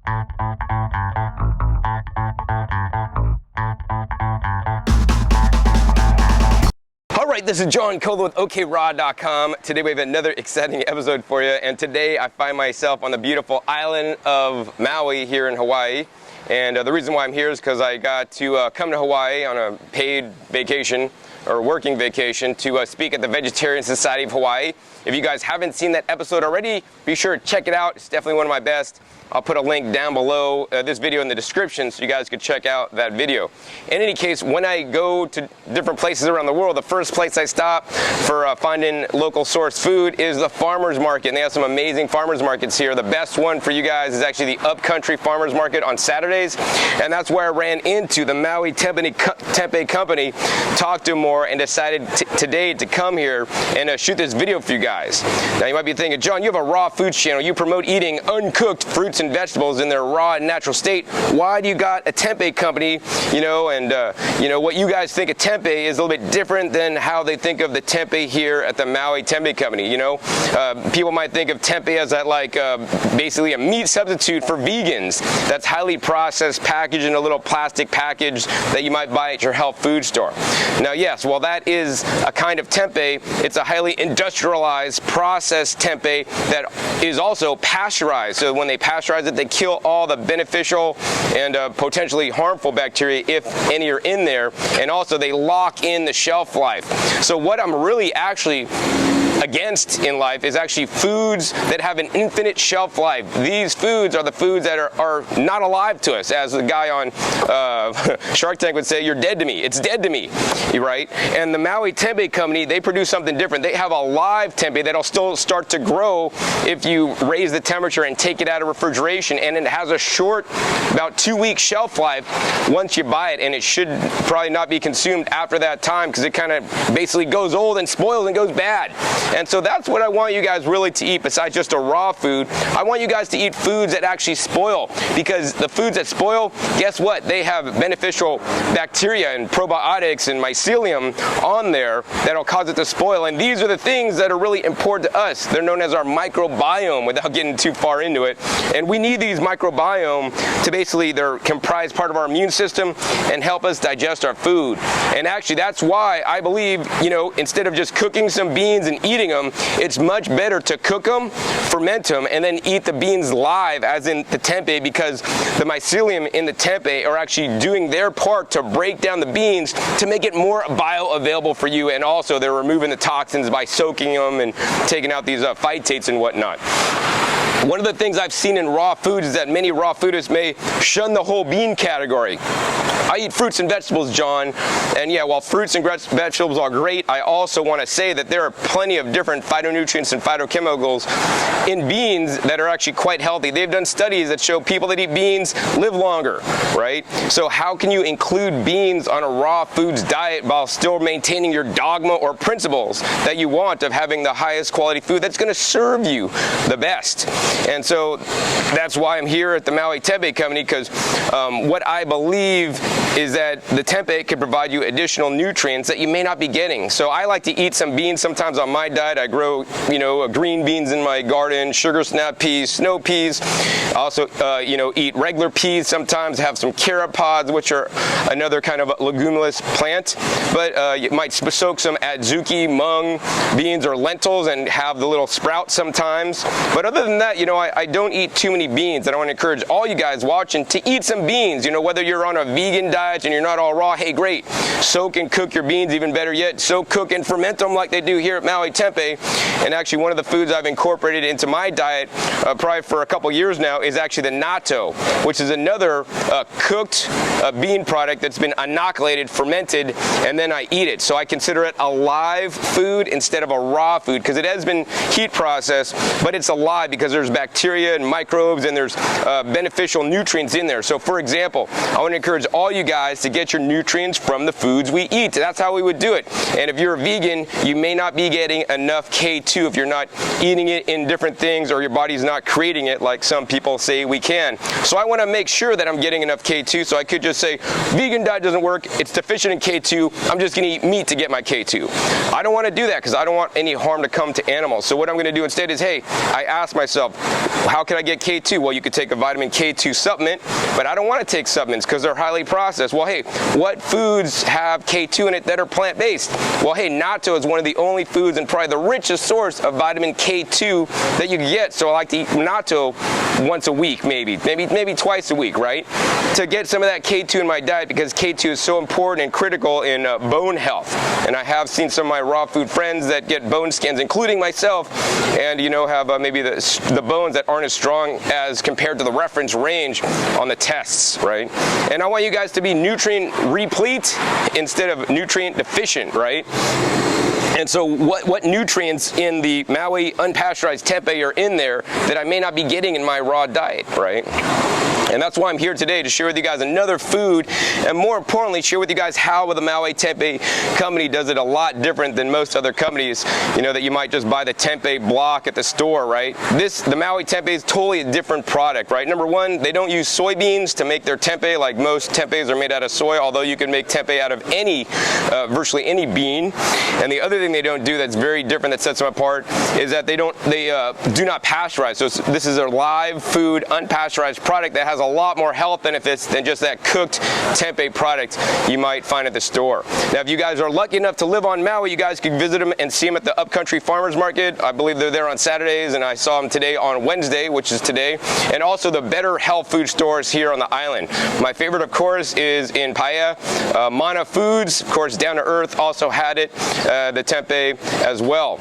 Alright, this is John Cola with OKRaw.com. Today we have another exciting episode for you, and today I find myself on the beautiful island of Maui here in Hawaii. And the reason why I'm here is because I got to come to Hawaii on a paid vacation, or working vacation, to speak at the Vegetarian Society of Hawaii. If you guys haven't seen that episode already, be sure to check it out. It's definitely one of my best. I'll put a link down below this video in the description so you guys can check out that video. In any case, when I go to different places around the world, the first place I stop for finding local source food is the farmers market. And they have some amazing farmers markets here. The best one for you guys is actually the Upcountry Farmers Market on Saturdays. And that's where I ran into the Maui Tempeh Company, talked to them more, and decided today to come here and shoot this video for you guys. Now you might be thinking, John, you have a raw foods channel. You promote eating uncooked fruits and vegetables in their raw and natural state. Why do you got a tempeh company? You know, and what you guys think of tempeh is a little bit different than how they think of the tempeh here at the Maui Tempeh Company. You know, people might think of tempeh as that basically a meat substitute for vegans. That's highly processed, packaged in a little plastic package that you might buy at your health food store. Now, yes, while that is a kind of tempeh, it's a highly industrialized, processed tempeh that is also pasteurized. So when they pasteurize it, they kill all the beneficial and potentially harmful bacteria, if any are in there, and also they lock in the shelf life. So what I'm really actually against in life is actually foods that have an infinite shelf life. These foods are the foods that are not alive to us. As the guy on Shark Tank would say, you're dead to me. It's dead to me, right? And the Maui Tempeh Company, they produce something different. They have a live tempeh that'll still start to grow if you raise the temperature and take it out of refrigeration, and it has a short, about 2-week shelf life once you buy it, and it should probably not be consumed after that time because it kind of basically goes old and spoils and goes bad. And so that's what I want you guys really to eat besides just a raw food. I want you guys to eat foods that actually spoil, because the foods that spoil, guess what? They have beneficial bacteria and probiotics and mycelium on there that'll cause it to spoil. And these are the things that are really important to us. They're known as our microbiome without getting too far into it. And we need these microbiome to basically, they're comprise part of our immune system and help us digest our food. And actually that's why I believe, you know, instead of just cooking some beans and eating them, it's much better to cook them, ferment them, and then eat the beans live, as in the tempeh, because the mycelium in the tempeh are actually doing their part to break down the beans to make it more bioavailable for you, and also they're removing the toxins by soaking them and taking out these phytates and whatnot. One of the things I've seen in raw foods is that many raw foodists may shun the whole bean category. I eat fruits and vegetables, John, and yeah, while fruits and vegetables are great, I also want to say that there are plenty of different phytonutrients and phytochemicals in beans that are actually quite healthy. They've done studies that show people that eat beans live longer, right? So how can you include beans on a raw foods diet while still maintaining your dogma or principles that you want of having the highest quality food that's going to serve you the best? And so that's why I'm here at the Maui Tempeh Company, because what I believe is that the tempeh can provide you additional nutrients that you may not be getting. So I like to eat some beans sometimes on my diet. I grow, you know, green beans in my garden, sugar snap peas, snow peas. I also, eat regular peas sometimes, have some carrot pods, which are another kind of leguminous plant. But you might soak some Adzuki, mung beans or lentils and have the little sprouts sometimes. But other than that, you know, I don't eat too many beans, and I want to encourage all you guys watching to eat some beans. You know, whether you're on a vegan diet and you're not all raw, hey, great. Soak and cook your beans, even better yet. Soak, cook, and ferment them like they do here at Maui Tempeh. And actually, one of the foods I've incorporated into my diet probably for a couple years now is actually the natto, which is another cooked bean product that's been inoculated, fermented, and then I eat it. So I consider it a live food instead of a raw food, because it has been heat processed, but it's alive because there's bacteria and microbes and there's beneficial nutrients in there. So for example, I want to encourage all you guys guys to get your nutrients from the foods we eat. That's how we would do it. And if you're a vegan, you may not be getting enough K2 if you're not eating it in different things or your body's not creating it like some people say we can. So I want to make sure that I'm getting enough K2, so I could just say, vegan diet doesn't work, it's deficient in K2, I'm just going to eat meat to get my K2. I don't want to do that because I don't want any harm to come to animals. So what I'm going to do instead is, hey, I ask myself, how can I get K2? Well, you could take a vitamin K2 supplement, but I don't want to take supplements because they're highly processed. Well, hey, what foods have K2 in it that are plant-based? Well, hey, natto is one of the only foods and probably the richest source of vitamin K2 that you can get. So I like to eat natto once a week, maybe twice a week, right? To get some of that K2 in my diet, because K2 is so important and critical in bone health. And I have seen some of my raw food friends that get bone scans, including myself, and have maybe the bones that aren't as strong as compared to the reference range on the tests, right? And I want you guys to be nutrient replete instead of nutrient deficient, right? And so what nutrients in the Maui Unpasteurized Tempeh are in there that I may not be getting in my raw diet, right? And that's why I'm here today, to share with you guys another food, and more importantly, share with you guys how the Maui Tempeh Company does it a lot different than most other companies, that you might just buy the tempeh block at the store, right? The Maui Tempeh is totally a different product, right? Number one, they don't use soybeans to make their tempeh like most tempehs are made out of soy, although you can make tempeh out of virtually any bean. And the other thing they don't do that's very different that sets them apart is that they do not pasteurize. So this is a live food, unpasteurized product that has a lot more health benefits than just that cooked tempeh product you might find at the store. Now, if you guys are lucky enough to live on Maui, you guys can visit them and see them at the Upcountry Farmers Market. I believe they're there on Saturdays, and I saw them today on Wednesday, which is today, and also the Better Health food stores here on the island. My favorite, of course, is in Paia. Mana Foods, of course, Down to Earth also had it, the tempeh as well.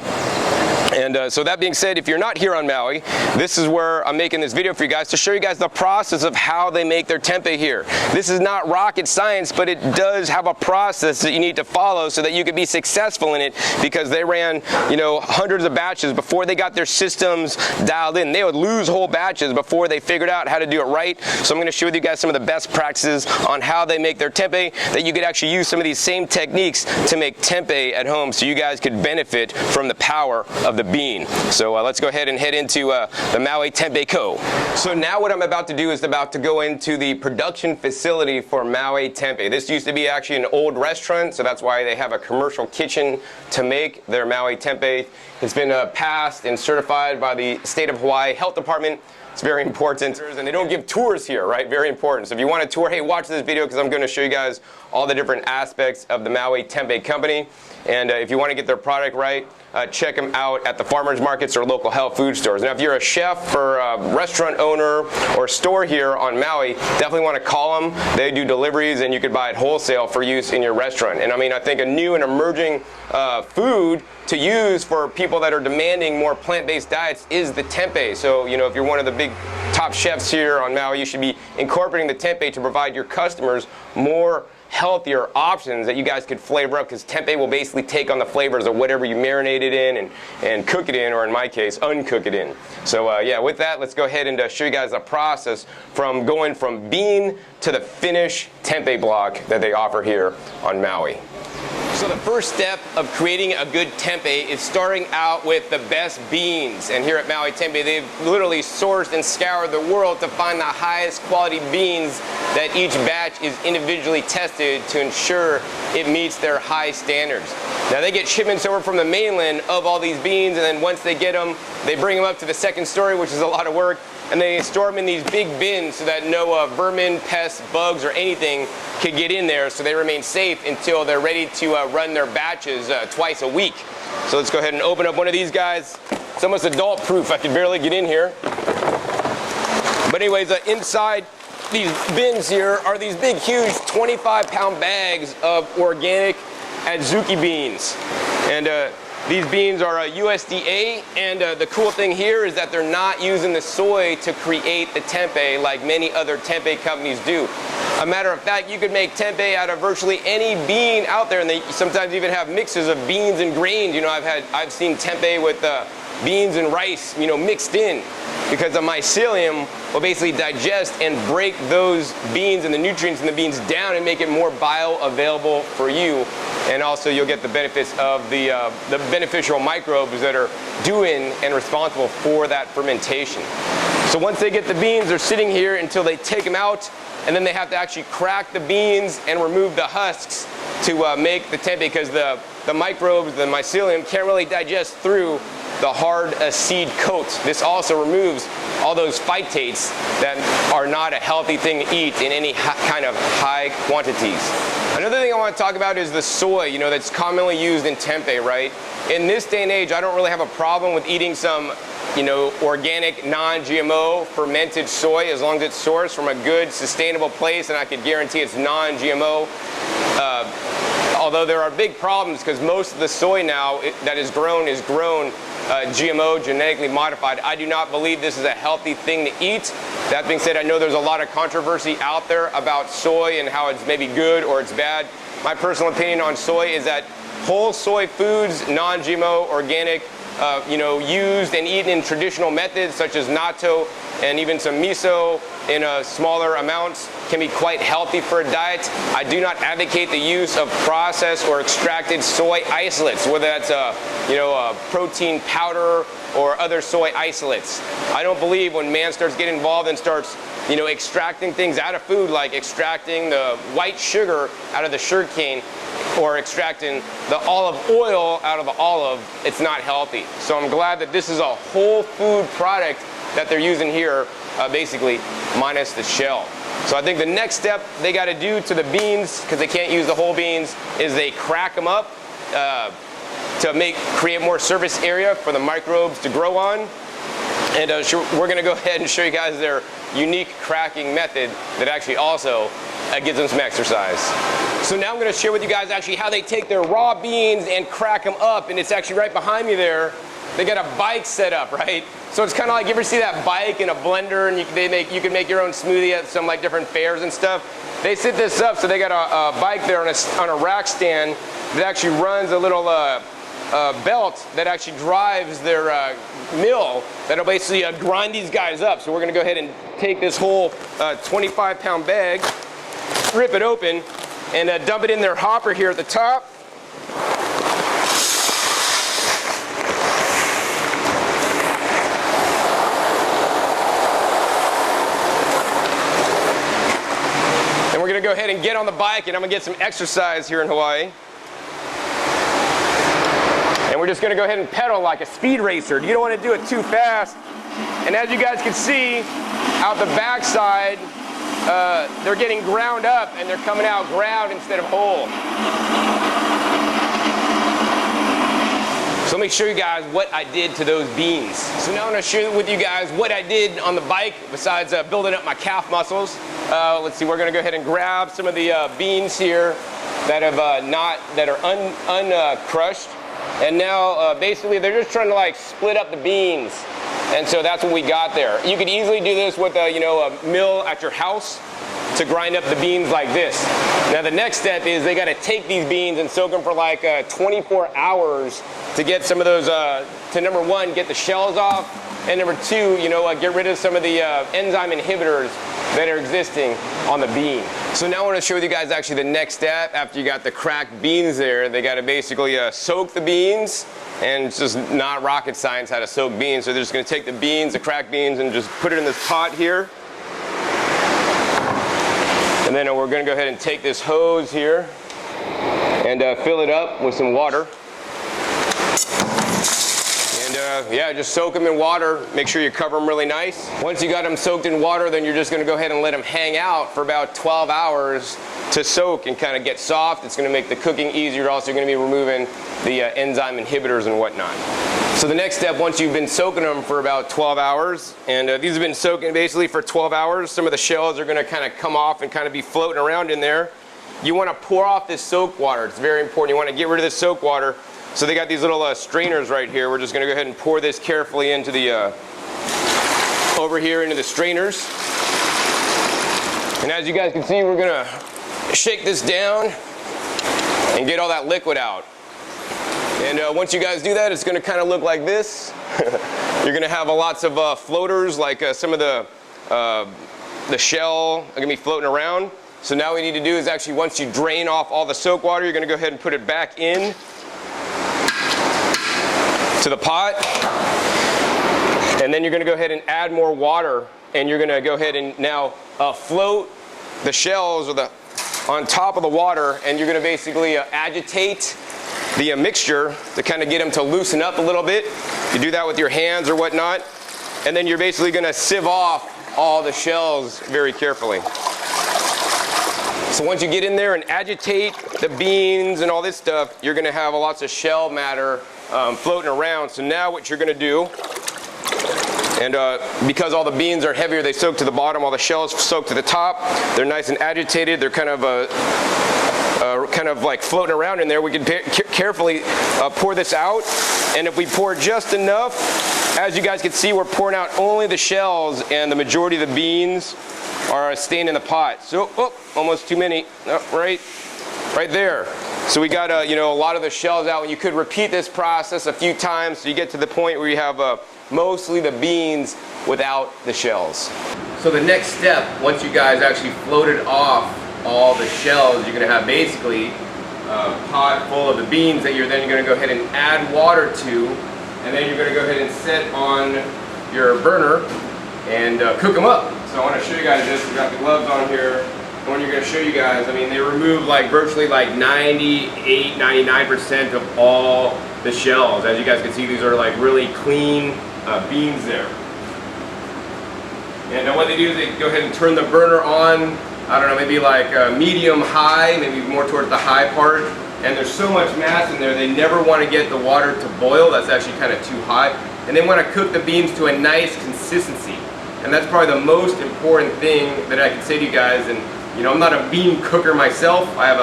And so that being said, if you're not here on Maui, this is where I'm making this video for you guys to show you guys the process of how they make their tempeh here. This is not rocket science, but it does have a process that you need to follow so that you can be successful in it, because they ran, hundreds of batches before they got their systems dialed in. They would lose whole batches before they figured out how to do it right. So I'm going to share with you guys some of the best practices on how they make their tempeh, that you could actually use some of these same techniques to make tempeh at home, so you guys could benefit from the power of the bean. So let's go ahead and head into the Maui Tempeh Co. So now what I'm about to do is about to go into the production facility for Maui Tempeh. This used to be actually an old restaurant, so that's why they have a commercial kitchen to make their Maui Tempeh. It's been passed and certified by the state of Hawaii Health Department. It's very important, and they don't give tours here, right? Very important. So if you want a tour, hey, watch this video, because I'm going to show you guys all the different aspects of the Maui Tempeh Company. And if you want to get their product right, check them out at the farmers markets or local health food stores. Now, if you're a chef or a restaurant owner or store here on Maui, definitely want to call them. They do deliveries, and you could buy it wholesale for use in your restaurant. And I think a new and emerging food to use for people that are demanding more plant-based diets is the tempeh. So, if you're one of the big top chefs here on Maui, you should be incorporating the tempeh to provide your customers more healthier options that you guys could flavor up, because tempeh will basically take on the flavors of whatever you marinate it in and cook it in, or in my case, uncook it in. So yeah, with that, let's go ahead and show you guys the process from going from bean to the finished tempeh block that they offer here on Maui. So the first step of creating a good tempeh is starting out with the best beans. And here at Maui Tempeh, they've literally sourced and scoured the world to find the highest quality beans, that each batch is individually tested to ensure it meets their high standards. Now, they get shipments over from the mainland of all these beans, and then once they get them, they bring them up to the second story, which is a lot of work, and they store them in these big bins so that no vermin, pests, bugs, or anything could get in there, so they remain safe until they're ready to run their batches twice a week. So let's go ahead and open up one of these guys. It's almost adult proof. I could barely get in here. But anyways, inside these bins here are these big, huge 25-pound bags of organic Adzuki beans. And these beans are USDA, and the cool thing here is that they're not using the soy to create the tempeh like many other tempeh companies do. A matter of fact, you could make tempeh out of virtually any bean out there, and they sometimes even have mixes of beans and grains. I've seen tempeh with beans and rice, mixed in, because the mycelium will basically digest and break those beans and the nutrients in the beans down and make it more bioavailable for you. And also you'll get the benefits of the beneficial microbes that are doing and responsible for that fermentation. So once they get the beans, they're sitting here until they take them out, and then they have to actually crack the beans and remove the husks to make the tempeh, because the microbes, the mycelium, can't really digest through the hard seed coat. This also removes all those phytates that are not a healthy thing to eat in any kind of high quantities. Another thing I want to talk about is the soy, that's commonly used in tempeh, right? In this day and age, I don't really have a problem with eating some organic, non-GMO fermented soy, as long as it's sourced from a good, sustainable place, and I could guarantee it's non-GMO. Although there are big problems, because most of the soy now that is grown GMO, genetically modified. I do not believe this is a healthy thing to eat. That being said, I know there's a lot of controversy out there about soy and how it's maybe good or it's bad. My personal opinion on soy is that whole soy foods, non-GMO, organic, used and eaten in traditional methods such as natto and even some miso in smaller amounts can be quite healthy for a diet. I do not advocate the use of processed or extracted soy isolates, whether that's a protein powder or other soy isolates. I don't believe when man starts getting involved and starts extracting things out of food, like extracting the white sugar out of the sugarcane or extracting the olive oil out of the olive, it's not healthy. So I'm glad that this is a whole food product that they're using here, basically minus the shell. So I think the next step they got to do to the beans, because they can't use the whole beans, is they crack them up to create more surface area for the microbes to grow on. And we're going to go ahead and show you guys their unique cracking method that actually also gives them some exercise. So now I'm going to share with you guys actually how they take their raw beans and crack them up, and it's actually right behind me there. They got a bike set up, right? So it's kind of like, you ever see that bike in a blender, and you can make your own smoothie at some like different fairs and stuff. They set this up, so they got a bike there on a rack stand that actually runs a little belt that actually drives their mill that'll basically grind these guys up. So we're going to go ahead and take this whole 25-pound bag, rip it open, and dump it in their hopper here at the top. And we're going to go ahead and get on the bike, and I'm going to get some exercise here in Hawaii. And we're just going to go ahead and pedal like a speed racer. You don't want to do it too fast. And as you guys can see, out the backside, they're getting ground up, and they're coming out ground instead of whole. So let me show you guys what I did to those beans. So now I'm going to share with you guys what I did on the bike besides building up my calf muscles. Let's see, we're going to go ahead and grab some of the beans here that are uncrushed. And now basically they're just trying to like split up the beans. And so that's what we got there. You could easily do this with a mill at your house to grind up the beans like this. Now the next step is they got to take these beans and soak them for like 24 hours to get some of those, to number one, get the shells off, and number two, get rid of some of the enzyme inhibitors that are existing on the bean. So now I want to show you guys actually the next step after you got the cracked beans there. They got to basically soak the beans, and it's just not rocket science how to soak beans. So they're just going to take the beans, the cracked beans, and just put it in this pot here. And then we're going to go ahead and take this hose here and fill it up with some water. Yeah, just soak them in water. Make sure you cover them really nice. Once you got them soaked in water, then you're just going to go ahead and let them hang out for about 12 hours to soak and kind of get soft. It's going to make the cooking easier. You're also going to be removing the enzyme inhibitors and whatnot. So the next step, once you've been soaking them for about 12 hours, and these have been soaking basically for 12 hours, some of the shells are going to kind of come off and kind of be floating around in there. You want to pour off this soak water. It's very important. You want to get rid of this soak water. So they got these little strainers right here. We're just going to go ahead and pour this carefully into the, over here into the strainers. And as you guys can see, we're going to shake this down and get all that liquid out. And once you guys do that, it's going to kind of look like this. You're going to have lots of floaters, like some of the shell are going to be floating around. So now what we need to do is actually, once you drain off all the soak water, you're going to go ahead and put it back in to the pot. And then you're going to go ahead and add more water, and you're going to go ahead and now float the shells on top of the water, and you're going to basically agitate the mixture to kind of get them to loosen up a little bit. You do that with your hands or whatnot, and then you're basically going to sieve off all the shells very carefully. So once you get in there and agitate the beans and all this stuff, you're going to have lots of shell matter floating around. So now what you're going to do, and because all the beans are heavier, they soak to the bottom, all the shells soak to the top. They're nice and agitated. They're kind of like floating around in there. We can carefully pour this out, and if we pour just enough, as you guys can see, we're pouring out only the shells, and the majority of the beans are staying in the pot. So, almost too many. Right there. So we got a lot of the shells out, and you could repeat this process a few times so you get to the point where you have mostly the beans without the shells. So the next step, once you guys actually floated off all the shells, you're going to have basically a pot full of the beans that you're then going to go ahead and add water to, and then you're going to go ahead and set on your burner and cook them up. So I want to show you guys this. We've got the gloves on here. The one you're going to show you guys, I mean, they remove like virtually like 99% of all the shells. As you guys can see, these are like really clean beans there. And what they do is they go ahead and turn the burner on, I don't know, maybe like medium high, maybe more towards the high part. And there's so much mass in there, they never want to get the water to boil. That's actually kind of too hot. And they want to cook the beans to a nice consistency. And that's probably the most important thing that I can say to you guys. And I'm not a bean cooker myself. I have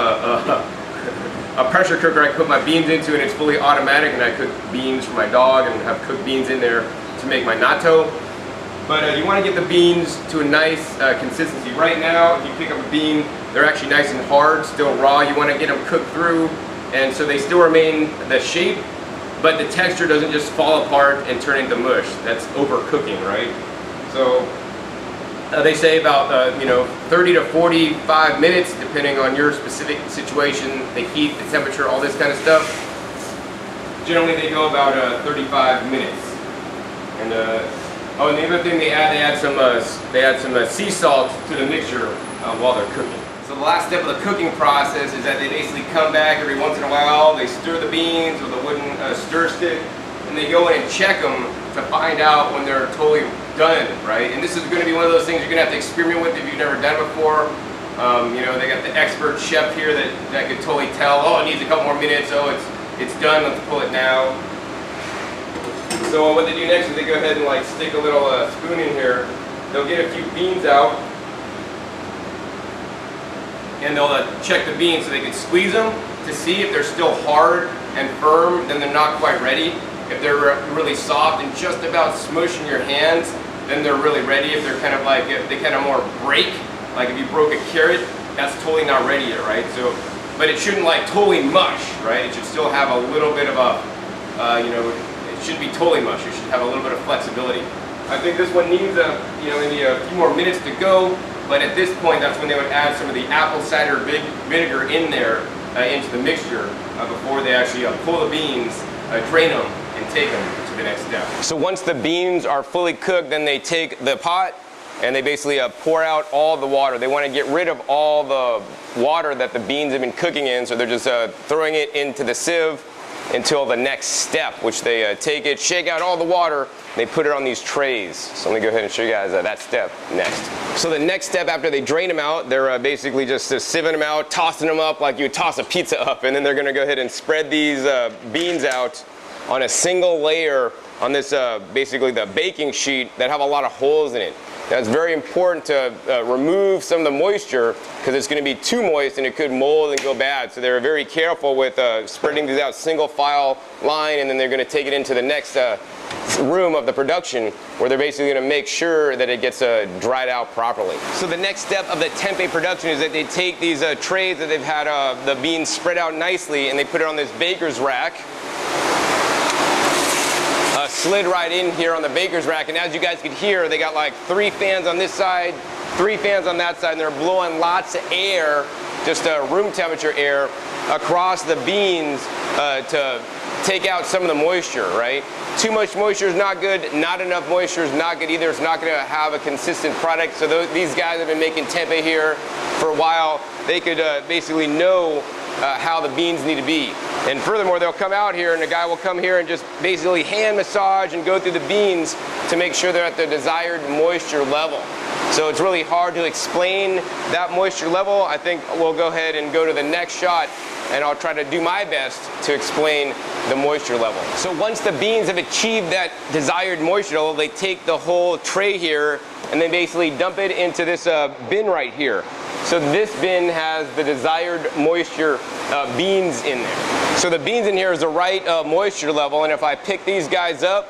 a pressure cooker I put my beans into, and it's fully automatic, and I cook beans for my dog and have cooked beans in there to make my natto. But you want to get the beans to a nice consistency. Right now, if you pick up a bean, they're actually nice and hard, still raw. You want to get them cooked through, and so they still remain the shape, but the texture doesn't just fall apart and turn into mush. That's overcooking, right? So they say about 30 to 45 minutes, depending on your specific situation, the heat, the temperature, all this kind of stuff. Generally, they go about 35 minutes. And and the other thing they add some sea salt to the mixture while they're cooking. So the last step of the cooking process is that they basically come back every once in a while. They stir the beans with a wooden stir stick, and they go in and check them to find out when they're totally done, right? And this is going to be one of those things you're going to have to experiment with if you've never done it before. They got the expert chef here that could totally tell, oh, it needs a couple more minutes, oh, it's done, let's pull it now. So what they do next is they go ahead and like stick a little spoon in here. They'll get a few beans out, and they'll check the beans so they can squeeze them to see if they're still hard and firm, then they're not quite ready. If they're really soft and just about smushing your hands, then they're really ready. If they're kind of like, if they kind of more break, like if you broke a carrot, that's totally not ready yet, right? So, but it shouldn't like totally mush, right? It should still have a little bit of a, it shouldn't be totally mush. It should have a little bit of flexibility. I think this one needs maybe a few more minutes to go, but at this point, that's when they would add some of the apple cider vinegar in there into the mixture before they actually pull the beans, drain them, and take them to the next step. So once the beans are fully cooked, then they take the pot and they basically pour out all the water. They want to get rid of all the water that the beans have been cooking in, so they're just throwing it into the sieve until the next step, which they take it, shake out all the water, and they put it on these trays. So let me go ahead and show you guys that step next. So the next step after they drain them out, they're basically just sieving them out, tossing them up like you would toss a pizza up, and then they're going to go ahead and spread these beans out on a single layer on this basically the baking sheet that have a lot of holes in it. Now it's very important to remove some of the moisture because it's going to be too moist and it could mold and go bad. So they're very careful with spreading these out single file line, and then they're going to take it into the next room of the production where they're basically going to make sure that it gets dried out properly. So the next step of the tempeh production is that they take these trays that they've had the beans spread out nicely, and they put it on this baker's rack. slid right in here on the baker's rack, and as you guys could hear, they got like 3 fans on this side, 3 fans on that side, and they're blowing lots of air, just room temperature air, across the beans to take out some of the moisture, right? Too much moisture is not good, not enough moisture is not good either. It's not gonna have a consistent product. So these guys have been making tempeh here for a while. They could basically know how the beans need to be. And furthermore, they'll come out here and the guy will come here and just basically hand massage and go through the beans to make sure they're at the desired moisture level. So it's really hard to explain that moisture level. I think we'll go ahead and go to the next shot and I'll try to do my best to explain the moisture level. So once the beans have achieved that desired moisture level, they take the whole tray here and then basically dump it into this bin right here. So this bin has the desired moisture beans in there. So the beans in here is the right moisture level, and if I pick these guys up,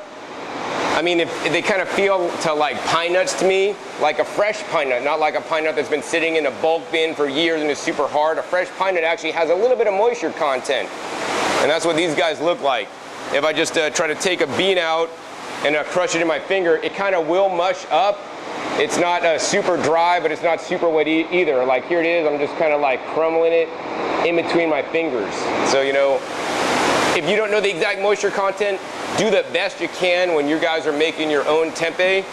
I mean, if they kind of feel to like pine nuts to me, like a fresh pine nut, not like a pine nut that's been sitting in a bulk bin for years and is super hard. A fresh pine nut actually has a little bit of moisture content, and that's what these guys look like. If I just try to take a bean out and crush it in my finger, it kind of will mush up. It's not super dry, but it's not super wet either. Like here it is, I'm just kind of like crumbling it in between my fingers. So, you know, if you don't know the exact moisture content, do the best you can when you guys are making your own tempeh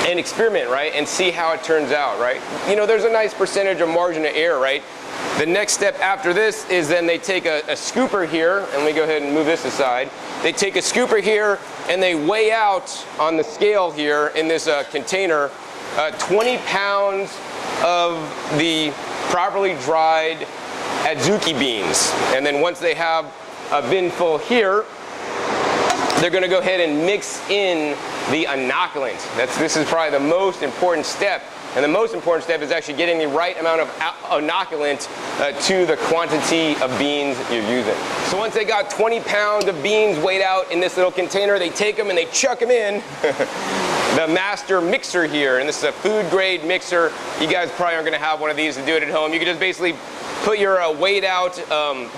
and experiment, right? And see how it turns out, right? You know, there's a nice percentage of margin of error, right? The next step after this is then they take a scooper here, and we go ahead and move this aside. They take a scooper here and they weigh out on the scale here in this container 20 pounds of the properly dried Adzuki beans. And then once they have a bin full here, they're going to go ahead and mix in the inoculant. This is probably the most important step. And the most important step is actually getting the right amount of inoculant to the quantity of beans you're using. So once they got 20 pounds of beans weighed out in this little container, they take them and they chuck them in the master mixer here. And this is a food grade mixer. You guys probably aren't going to have one of these to do it at home. You can just basically put your weighed out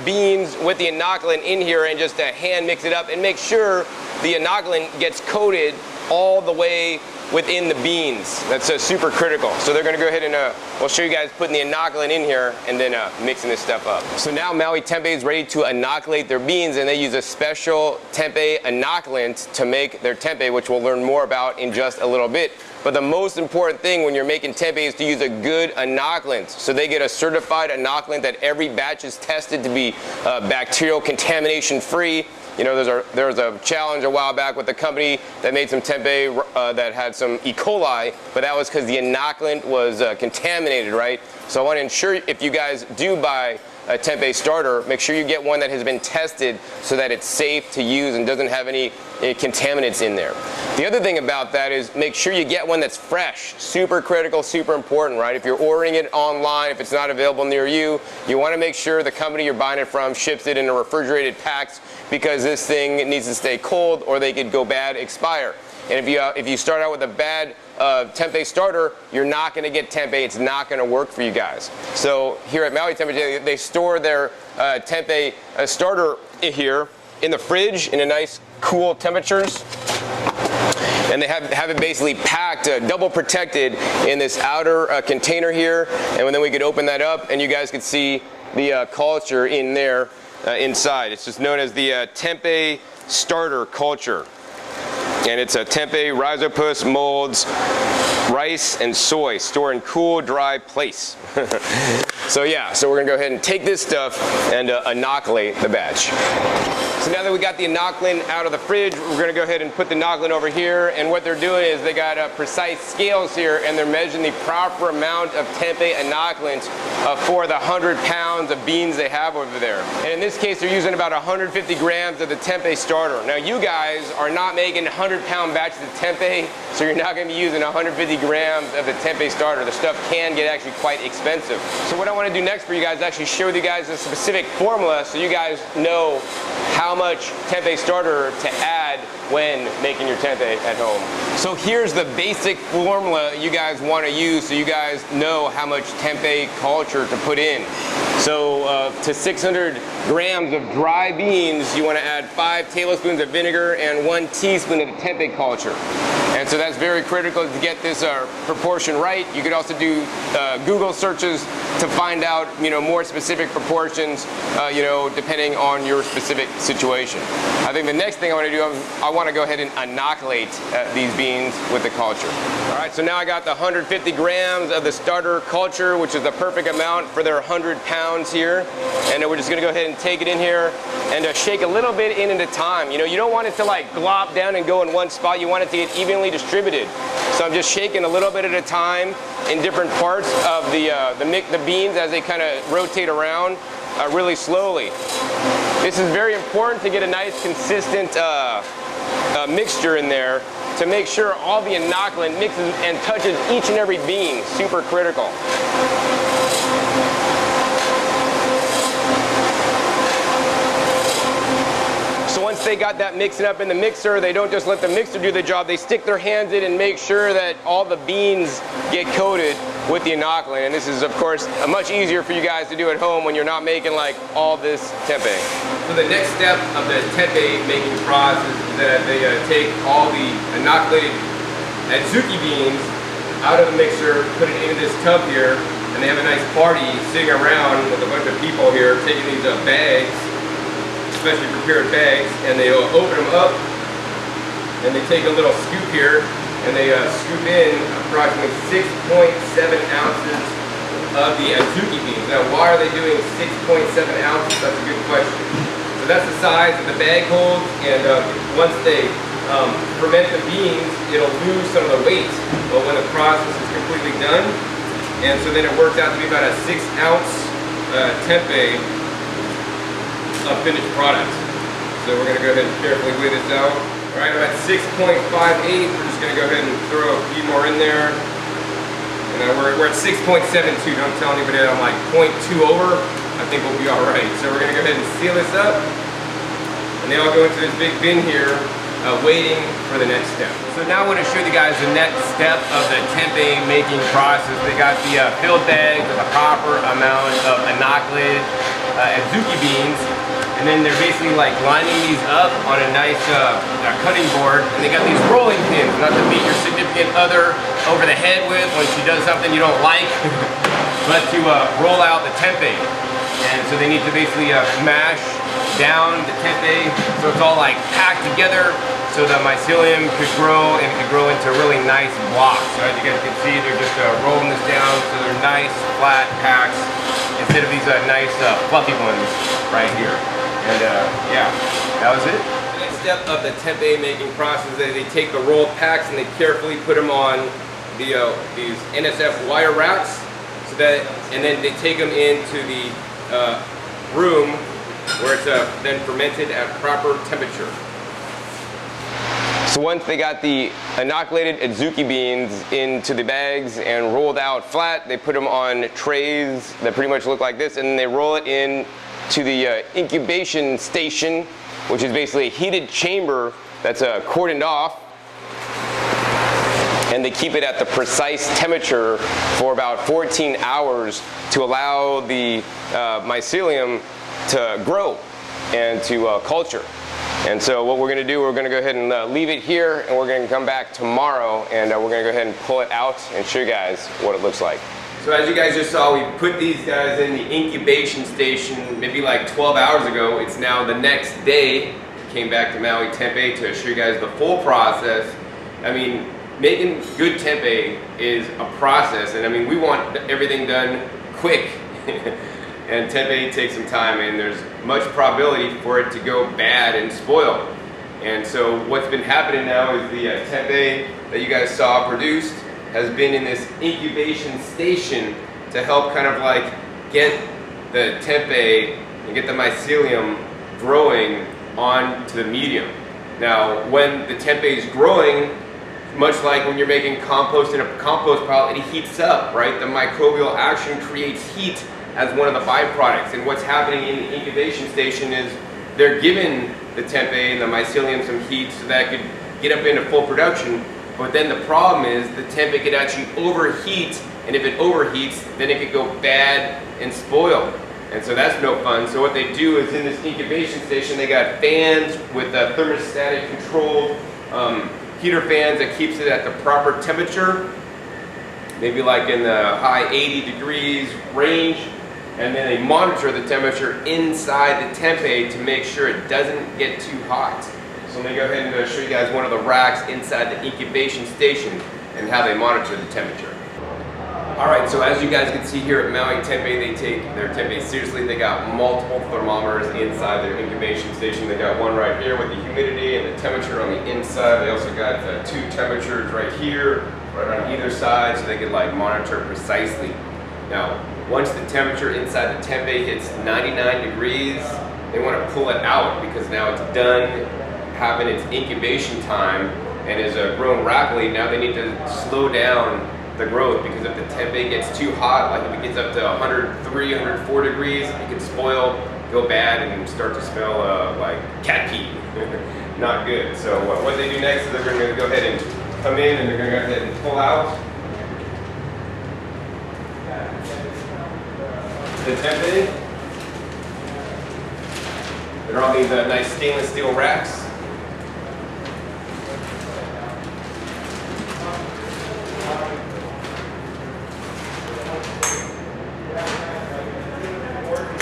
beans with the inoculant in here and just hand mix it up and make sure the inoculant gets coated all the way within the beans. That's super critical. So they're going to go ahead and we'll show you guys putting the inoculant in here and then mixing this stuff up. So now Maui Tempeh is ready to inoculate their beans, and they use a special tempeh inoculant to make their tempeh, which we'll learn more about in just a little bit. But the most important thing when you're making tempeh is to use a good inoculant. So they get a certified inoculant that every batch is tested to be bacterial contamination free. You know, there was a challenge a while back with a company that made some tempeh that had some E. coli, but that was because the inoculant was contaminated, right? So I want to ensure if you guys do buy a tempeh starter, make sure you get one that has been tested so that it's safe to use and doesn't have any contaminants in there. The other thing about that is make sure you get one that's fresh. Super critical, super important, right? If you're ordering it online, if it's not available near you, you want to make sure the company you're buying it from ships it in a refrigerated packs, because this thing needs to stay cold or they could go bad, expire. And if you start out with a bad tempeh starter, you're not going to get tempeh. It's not going to work for you guys. So here at Maui Tempeh, they store their tempeh starter here in the fridge in a nice cool temperatures. And they have it basically packed, double protected in this outer container here. And then we could open that up and you guys could see the culture in there inside. It's just known as the tempeh starter culture. And it's a tempeh, rhizopus, molds, rice, and soy stored in cool, dry place. So yeah, so we're gonna go ahead and take this stuff and inoculate the batch. So now that we got the inoculant out of the fridge, we're gonna go ahead and put the inoculant over here. And what they're doing is they got precise scales here, and they're measuring the proper amount of tempeh inoculant for the 100 pounds of beans they have over there. And in this case, they're using about 150 grams of the tempeh starter. Now you guys are not making 100-pound batches of tempeh, so you're not gonna be using 150 grams of the tempeh starter. The stuff can get actually quite expensive. So what I wanna do next for you guys is actually share with you guys a specific formula so you guys know how much tempeh starter to add when making your tempeh at home. So here's the basic formula you guys want to use so you guys know how much tempeh culture to put in. So to 600 grams of dry beans, you want to add 5 tablespoons of vinegar and 1 teaspoon of the tempeh culture. And so that's very critical to get this proportion right. You could also do Google searches to find out, more specific proportions, depending on your specific situation. I think the next thing I want to do, I want to go ahead and inoculate these beans with the culture. All right, so now I got the 150 grams of the starter culture, which is the perfect amount for their 100 pounds here. And we're just going to go ahead and take it in here and shake a little bit in at a time. You don't want it to like glop down and go in one spot. You want it to get evenly distributed. So I'm just shaking a little bit at a time in different parts of the beans as they kind of rotate around really slowly. This is very important to get a nice consistent mixture in there to make sure all the inoculant mixes and touches each and every bean. Super critical. So once they got that mixing up in the mixer, they don't just let the mixer do the job. They stick their hands in and make sure that all the beans get coated with the inoculant. And this is, of course, much easier for you guys to do at home when you're not making like all this tempeh. So the next step of the tempeh making process is that they take all the inoculated Adzuki beans out of the mixer, put it into this tub here, and they have a nice party sitting around with a bunch of people here taking these bags, especially prepared bags, and they open them up and they take a little scoop here and they scoop in approximately 6.7 ounces of the Adzuki beans. Now, why are they doing 6.7 ounces? That's a good question. So that's the size that the bag holds, and once they ferment the beans, it'll lose some of the weight when the process is completely done. And so then it works out to be about a 6-ounce tempeh of finished product. So we're going to go ahead and carefully weigh this out. All right, I'm at 6.58. We're just going to go ahead and throw a few more in there. And we're at 6.72. Don't tell anybody that I'm like 0.2 over. I think we'll be all right. So we're going to go ahead and seal this up. And they all go into this big bin here, waiting for the next step. So now I want to show you guys the next step of the tempeh making process. They got the filled bags with a proper amount of inoculated Adzuki beans. And then they're basically like lining these up on a nice cutting board, and they got these rolling pins, not to beat your significant other over the head with when she does something you don't like, but to roll out the tempeh. And so they need to basically mash down the tempeh so it's all like packed together so the mycelium could grow and could grow into really nice blocks. So as you guys can see, they're just rolling this down so they're nice flat packs instead of these nice fluffy ones right here. And yeah, that was it. The next step of the tempeh making process is that they take the rolled packs and they carefully put them on these NSF wire racks, so that, and then they take them into the room where it's then fermented at proper temperature. So once they got the inoculated Adzuki beans into the bags and rolled out flat, they put them on trays that pretty much look like this, and then they roll it in to the incubation station, which is basically a heated chamber that's cordoned off, and they keep it at the precise temperature for about 14 hours to allow the mycelium to grow and to culture. And so what we're going to do, we're going to go ahead and leave it here, and we're going to come back tomorrow, and we're going to go ahead and pull it out and show you guys what it looks like. So as you guys just saw, we put these guys in the incubation station maybe like 12 hours ago. It's now the next day. Came back to Maui Tempeh to show you guys the full process. I mean, making good tempeh is a process, and I mean, we want everything done quick. And tempeh takes some time, and there's much probability for it to go bad and spoil. And so what's been happening now is the tempeh that you guys saw produced has been in this incubation station to help kind of like get the tempeh and get the mycelium growing onto the medium. Now, when the tempeh is growing, much like when you're making compost in a compost pile, it heats up, right? The microbial action creates heat as one of the byproducts. And what's happening in the incubation station is they're giving the tempeh and the mycelium some heat so that it could get up into full production. But then the problem is the tempeh could actually overheat, and if it overheats, then it could go bad and spoil. And so that's no fun. So what they do is in this incubation station, they got fans with thermostatic controlled heater fans that keeps it at the proper temperature, maybe like in the high 80 degrees range. And then they monitor the temperature inside the tempeh to make sure it doesn't get too hot. So let me go ahead and show you guys one of the racks inside the incubation station and how they monitor the temperature. Alright, so as you guys can see here at Maui Tempeh, they take their tempeh seriously. They got multiple thermometers inside their incubation station. They got one right here with the humidity and the temperature on the inside. They also got two temperatures right here, right on either side, so they can like monitor precisely. Now, once the temperature inside the tempeh hits 99 degrees, they want to pull it out because now it's done having its incubation time and is grown rapidly. Now they need to slow down the growth, because if the tempeh gets too hot, like if it gets up to 103, 104 degrees, it can spoil, go bad, and start to smell like cat pee. Not good. So what they do next is they're going to go ahead and come in and they're going to go ahead and pull out the tempeh. They're on these nice stainless steel racks.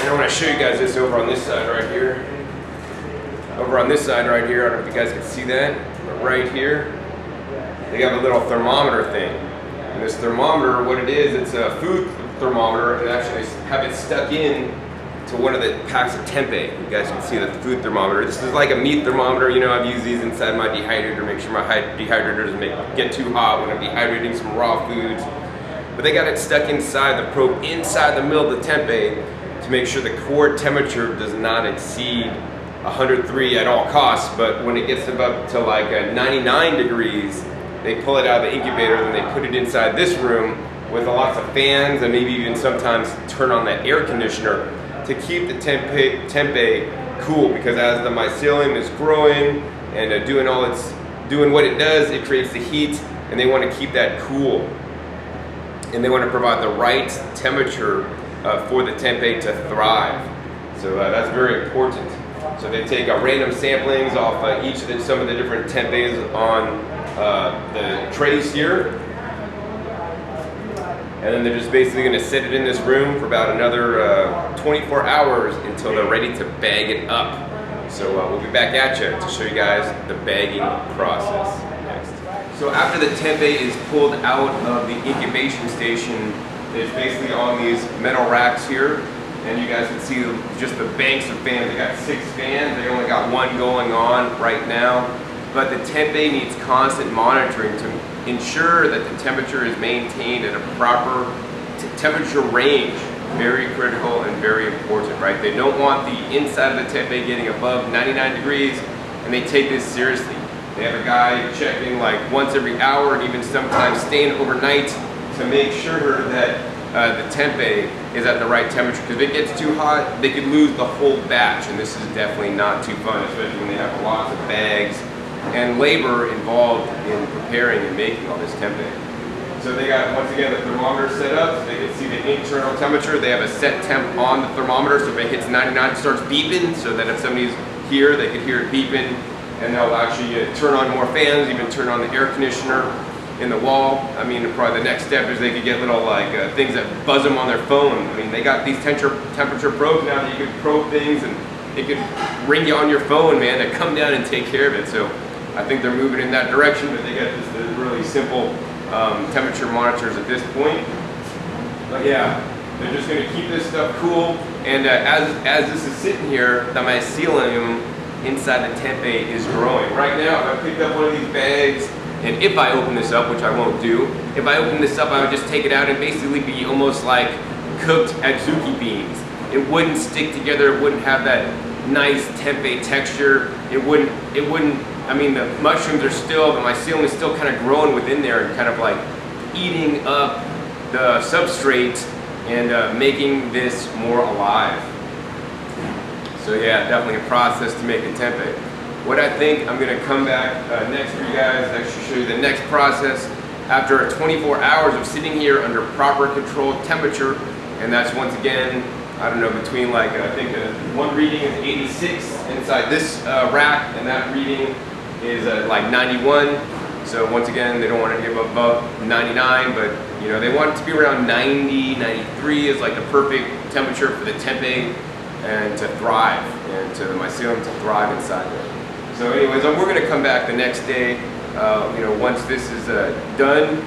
I want to show you guys this over on this side right here. Over on this side right here, I don't know if you guys can see that, but right here, they have a little thermometer thing. And this thermometer, what it is, it's a food thermometer, and actually have it stuck in to one of the packs of tempeh. You guys can see the food thermometer. This is like a meat thermometer. You know, I've used these inside my dehydrator, make sure my dehydrator doesn't get too hot when I'm dehydrating some raw foods. But they got it stuck inside the probe, inside the middle of the tempeh, to make sure the core temperature does not exceed 103 at all costs. But when it gets up to like 99 degrees, they pull it out of the incubator and they put it inside this room with lots of fans, and maybe even sometimes turn on that air conditioner to keep the tempeh cool, because as the mycelium is growing and doing what it does, it creates the heat, and they want to keep that cool. And they want to provide the right temperature for the tempeh to thrive. So that's very important. So they take random samplings off some of the different tempehs on the trays here, and then they're just basically going to set it in this room for about another 24 hours until they're ready to bag it up. So we'll be back at you to show you guys the bagging process next. So after the tempeh is pulled out of the incubation station, it's basically on these metal racks here, and you guys can see just the banks of fans. They got 6 fans. They only got one going on right now, but the tempeh needs constant monitoring to ensure that the temperature is maintained at a proper temperature range. Very critical and very important, right? They don't want the inside of the tempeh getting above 99 degrees, and they take this seriously. They have a guy checking like once every hour, and even sometimes staying overnight to make sure that the tempeh is at the right temperature, because if it gets too hot, they could lose the whole batch, and this is definitely not too fun, especially when they have lots of bags and labor involved in preparing and making all this tempeh. So they got, once again, the thermometer set up, so they can see the internal temperature. They have a set temp on the thermometer, so if it hits 99, it starts beeping, so that if somebody's here, they can hear it beeping, and they'll actually turn on more fans, even turn on the air conditioner in the wall. I mean, probably the next step is they could get little like things that buzz them on their phone. I mean, they got these temperature probes now that you can probe things, and it could ring you on your phone, man, to come down and take care of it. So I think they're moving in that direction, but they got this really simple temperature monitors at this point. But yeah, they're just going to keep this stuff cool. And as this is sitting here, the mycelium inside the tempeh is growing. Right now, if I picked up one of these bags, and if I open this up, which I won't do, if I open this up, I would just take it out and basically be almost like cooked Adzuki beans. It wouldn't stick together, it wouldn't have that nice tempeh texture. It wouldn't, I mean, the mushrooms are still, the mycelium is still kind of growing within there and kind of like eating up the substrate and making this more alive. So yeah, definitely a process to make a tempeh. What I think I'm going to come back next for you guys, actually show you the next process after 24 hours of sitting here under proper controlled temperature, and that's once again I don't know, between like, I think one reading is 86 inside this rack, and that reading is like 91. So once again, they don't want to give above 99, but you know, they want it to be around 90, 93 is like the perfect temperature for the tempeh and to thrive, and to the mycelium to thrive inside there. So anyways, we're going to come back the next day, you know, once this is done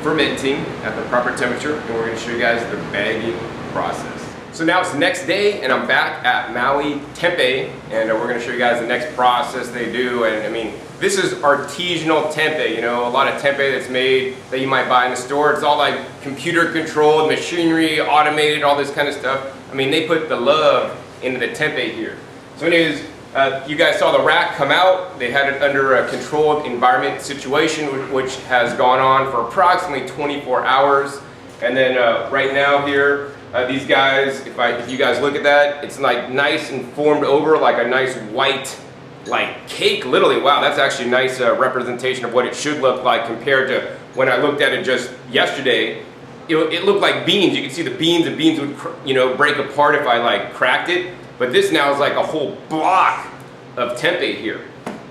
fermenting at the proper temperature, and we're going to show you guys the bagging process. So now it's the next day, and I'm back at Maui Tempeh, and we're going to show you guys the next process they do. And I mean, this is artisanal tempeh. You know, a lot of tempeh that's made that you might buy in the store, it's all like computer controlled, machinery, automated, all this kind of stuff. I mean, they put the love into the tempeh here. So anyways, you guys saw the rack come out. They had it under a controlled environment situation, which has gone on for approximately 24 hours. And then right now here, these guys, if you guys look at that, it's like nice and formed over like a nice white like cake, literally. Wow, that's actually a nice representation of what it should look like compared to when I looked at it just yesterday. It looked like beans. You can see the beans would, you know, break apart if I like cracked it. But this now is like a whole block of tempeh here.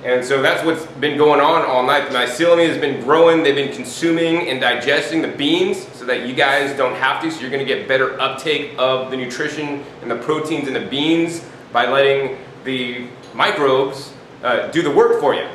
And so that's what's been going on all night. The mycelium has been growing. They've been consuming and digesting the beans so that you guys don't have to. So you're going to get better uptake of the nutrition and the proteins in the beans by letting the microbes do the work for you.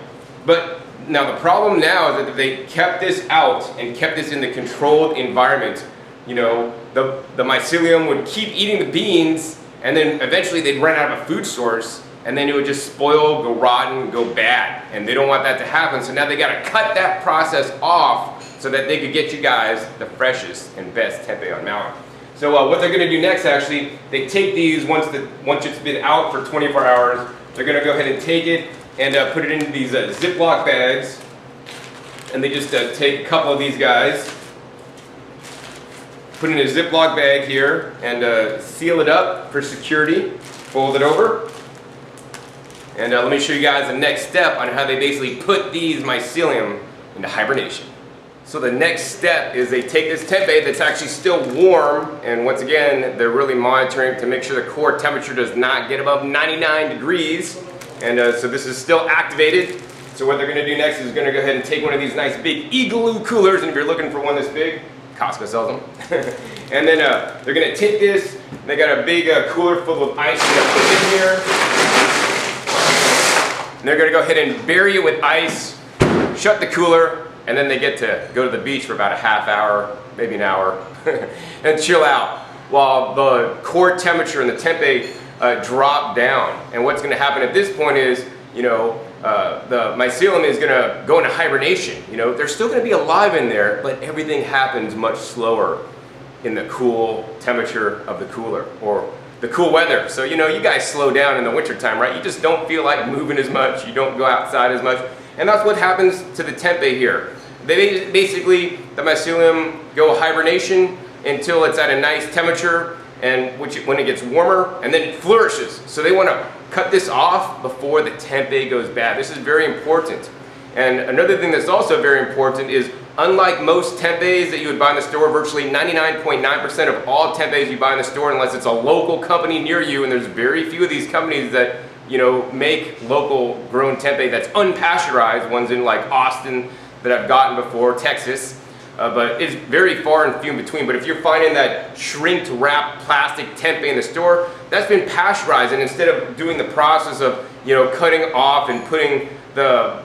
But now the problem now is that they kept this out and kept this in the controlled environment. You know, the mycelium would keep eating the beans, and then eventually they'd run out of a food source, and then it would just spoil, go rotten, go bad. And they don't want that to happen, so now they gotta cut that process off so that they could get you guys the freshest and best tempeh on Maui. So what they're gonna do next, actually, they take these, once it's been out for 24 hours, they're gonna go ahead and take it and put it into these Ziploc bags. And they just take a couple of these guys, put in a Ziploc bag here, and seal it up for security, fold it over. And let me show you guys the next step on how they basically put these mycelium into hibernation. So the next step is they take this tempeh that's actually still warm, and once again, they're really monitoring to make sure the core temperature does not get above 99 degrees. And so this is still activated. So what they're going to do next is going to go ahead and take one of these nice big igloo coolers, and if you're looking for one this big, Costco sells them. And then they're going to take this, they got a big cooler full of ice they're going to put in here. And they're going to go ahead and bury it with ice, shut the cooler, and then they get to go to the beach for about a half hour, maybe an hour, and chill out while the core temperature in the tempeh drop down. And what's going to happen at this point is, you know, the mycelium is going to go into hibernation. You know, they're still going to be alive in there, but everything happens much slower in the cool temperature of the cooler, or the cool weather. So, you know, you guys slow down in the wintertime, right? You just don't feel like moving as much. You don't go outside as much. And that's what happens to the tempeh here. They basically, the mycelium go hibernation until it's at a nice temperature, and when it gets warmer, and then it flourishes. So they want to cut this off before the tempeh goes bad. This is very important. And another thing that's also very important is, unlike most tempehs that you would buy in the store, virtually 99.9% of all tempehs you buy in the store, unless it's a local company near you, and there's very few of these companies that, you know, make local grown tempeh that's unpasteurized, ones in like Austin that I've gotten before, Texas, but it's very far and few in between. But if you're finding that shrink wrapped plastic tempeh in the store, that's been pasteurized, and instead of doing the process of, you know, cutting off and putting the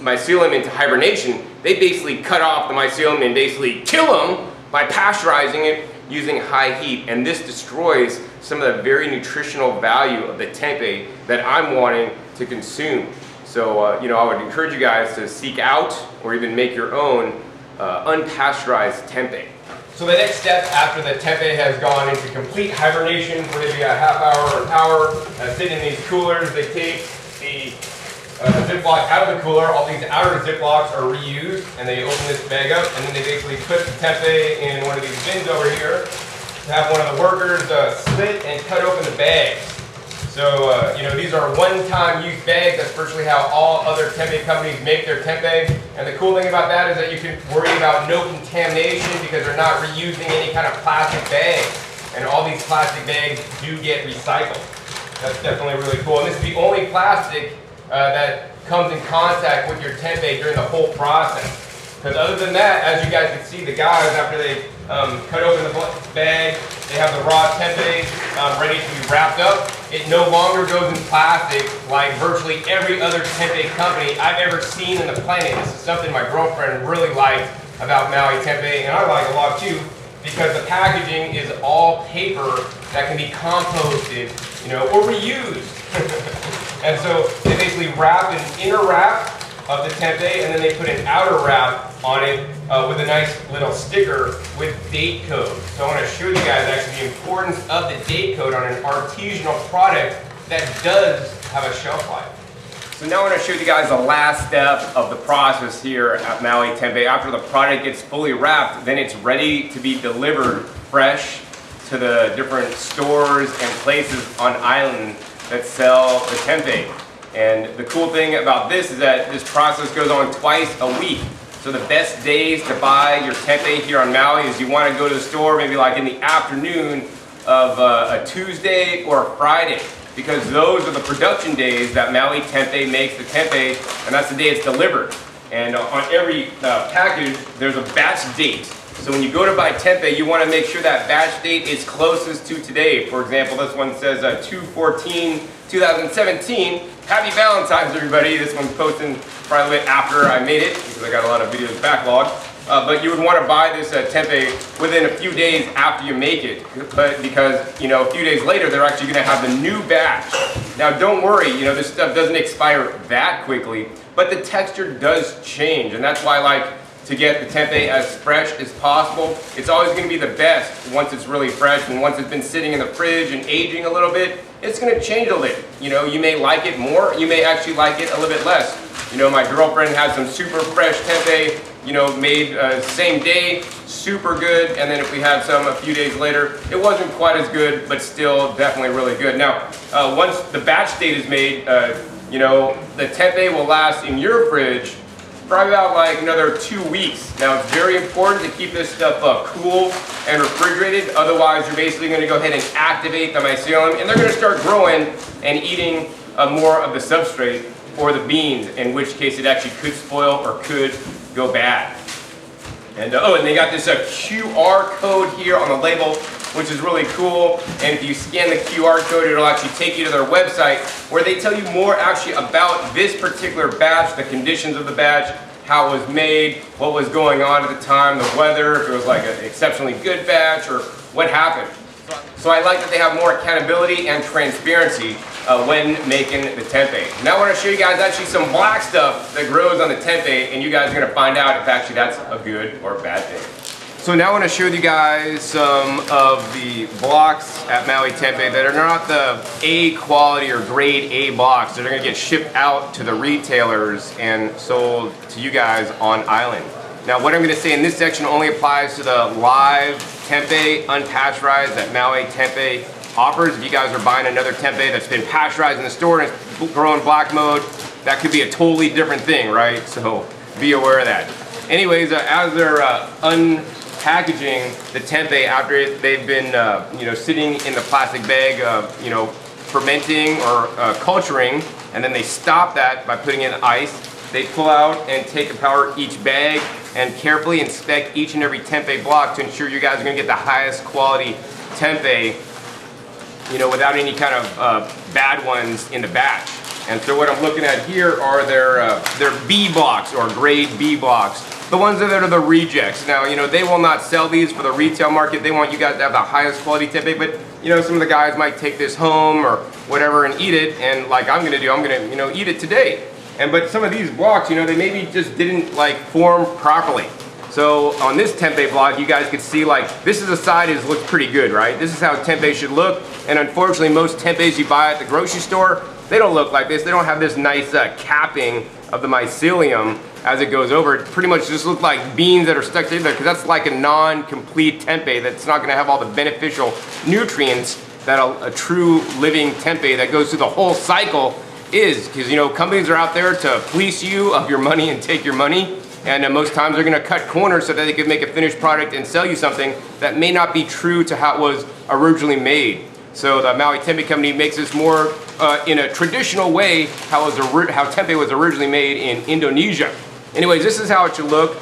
mycelium into hibernation, they basically cut off the mycelium and basically kill them by pasteurizing it using high heat. And this destroys some of the very nutritional value of the tempeh that I'm wanting to consume. So, you know, I would encourage you guys to seek out or even make your own unpasteurized tempeh. So the next step after the tempeh has gone into complete hibernation for maybe a half hour or an hour, sitting in these coolers, they take the Ziploc out of the cooler. All these outer Ziplocs are reused, and they open this bag up, and then they basically put the tempeh in one of these bins over here to have one of the workers split and cut open the bags. So, you know, these are one-time use bags. That's virtually how all other tempeh companies make their tempeh. And the cool thing about that is that you can worry about no contamination because they're not reusing any kind of plastic bag. and all these plastic bags do get recycled. That's definitely really cool. And this is the only plastic that comes in contact with your tempeh during the whole process. Because other than that, as you guys can see, the guys, after they cut open the bag, they have the raw tempeh ready to be wrapped up. It no longer goes in plastic like virtually every other tempeh company I've ever seen on the planet. This is something my girlfriend really liked about Maui Tempeh, and I like a lot too, because the packaging is all paper that can be composted, you know, or reused. And so they basically wrap an inner wrap of the tempeh, and then they put an outer wrap on it with a nice little sticker with date code. So I want to show you guys actually the importance of the date code on an artisanal product that does have a shelf life. So now I want to show you guys the last step of the process here at Maui Tempeh. After the product gets fully wrapped, then it's ready to be delivered fresh to the different stores and places on island that sell the tempeh. And the cool thing about this is that this process goes on twice a week. So the best days to buy your tempeh here on Maui is you want to go to the store maybe like in the afternoon of a Tuesday or a Friday, because those are the production days that Maui Tempeh makes the tempeh, and that's the day it's delivered. And on every package, there's a batch date. So when you go to buy tempeh, you want to make sure that batch date is closest to today. For example, this one says 2/14/2017. Happy Valentine's, everybody. This one's posting probably a bit after I made it, because I got a lot of videos backlog. But you would want to buy this tempeh within a few days after you make it, because you know, a few days later they're actually going to have the new batch. Now don't worry, you know, this stuff doesn't expire that quickly, but the texture does change, and that's why I like to get the tempeh as fresh as possible. It's always going to be the best once it's really fresh, and once it's been sitting in the fridge and aging a little bit, it's going to change a little. You know, you may like it more, you may actually like it a little bit less. You know, my girlfriend had some super fresh tempeh, you know, made same day, super good, and then if we had some a few days later, it wasn't quite as good, but still definitely really good. Now, once the batch date is made, you know, the tempeh will last in your fridge probably about like another 2 weeks. Now, it's very important to keep this stuff cool and refrigerated, otherwise you're basically going to go ahead and activate the mycelium, and they're going to start growing and eating more of the substrate or the beans, in which case it actually could spoil or could go bad. And oh, and they got this QR code here on the label, which is really cool. And if you scan the QR code, it'll actually take you to their website, where they tell you more actually about this particular batch, the conditions of the batch, how it was made, what was going on at the time, the weather, if it was like an exceptionally good batch, or what happened. So I like that they have more accountability and transparency when making the tempeh. Now I want to show you guys actually some black stuff that grows on the tempeh, and you guys are going to find out if actually that's a good or a bad thing. So now I want to show you guys some of the blocks at Maui Tempeh that are not the A quality or grade A blocks. They're going to get shipped out to the retailers and sold to you guys on island. Now what I'm going to say in this section only applies to the live tempeh, unpasteurized, that Maui Tempeh offers. If you guys are buying another tempeh that's been pasteurized in the store and it's grown black mode, that could be a totally different thing, right? So be aware of that. Anyways, as they're unpackaging the tempeh after they've been you know, sitting in the plastic bag, you know, fermenting or culturing, and then they stop that by putting in ice. They pull out and take apart each bag and carefully inspect each and every tempeh block to ensure you guys are going to get the highest quality tempeh, you know, without any kind of bad ones in the batch. And so what I'm looking at here are their B blocks, or grade B blocks. The ones that are the rejects. Now, you know, they will not sell these for the retail market. They want you guys to have the highest quality tempeh, but you know, some of the guys might take this home or whatever and eat it, and like I'm gonna do, I'm gonna, you know, eat it today. But some of these blocks, you know, they maybe just didn't like form properly. So on this tempeh block, you guys could see, like, this is the side is looks pretty good, right? This is how tempeh should look. And unfortunately, most tempehs you buy at the grocery store, they don't look like this. They don't have this nice capping of the mycelium as it goes over. It pretty much just looks like beans that are stuck together, because that's like a non-complete tempeh that's not going to have all the beneficial nutrients that a true living tempeh that goes through the whole cycle is. Because, you know, companies are out there to fleece you of your money and take your money. And most times they're gonna cut corners so that they can make a finished product and sell you something that may not be true to how it was originally made. So the Maui Tempeh Company makes this more in a traditional way, how tempeh was originally made in Indonesia. Anyways, this is how it should look.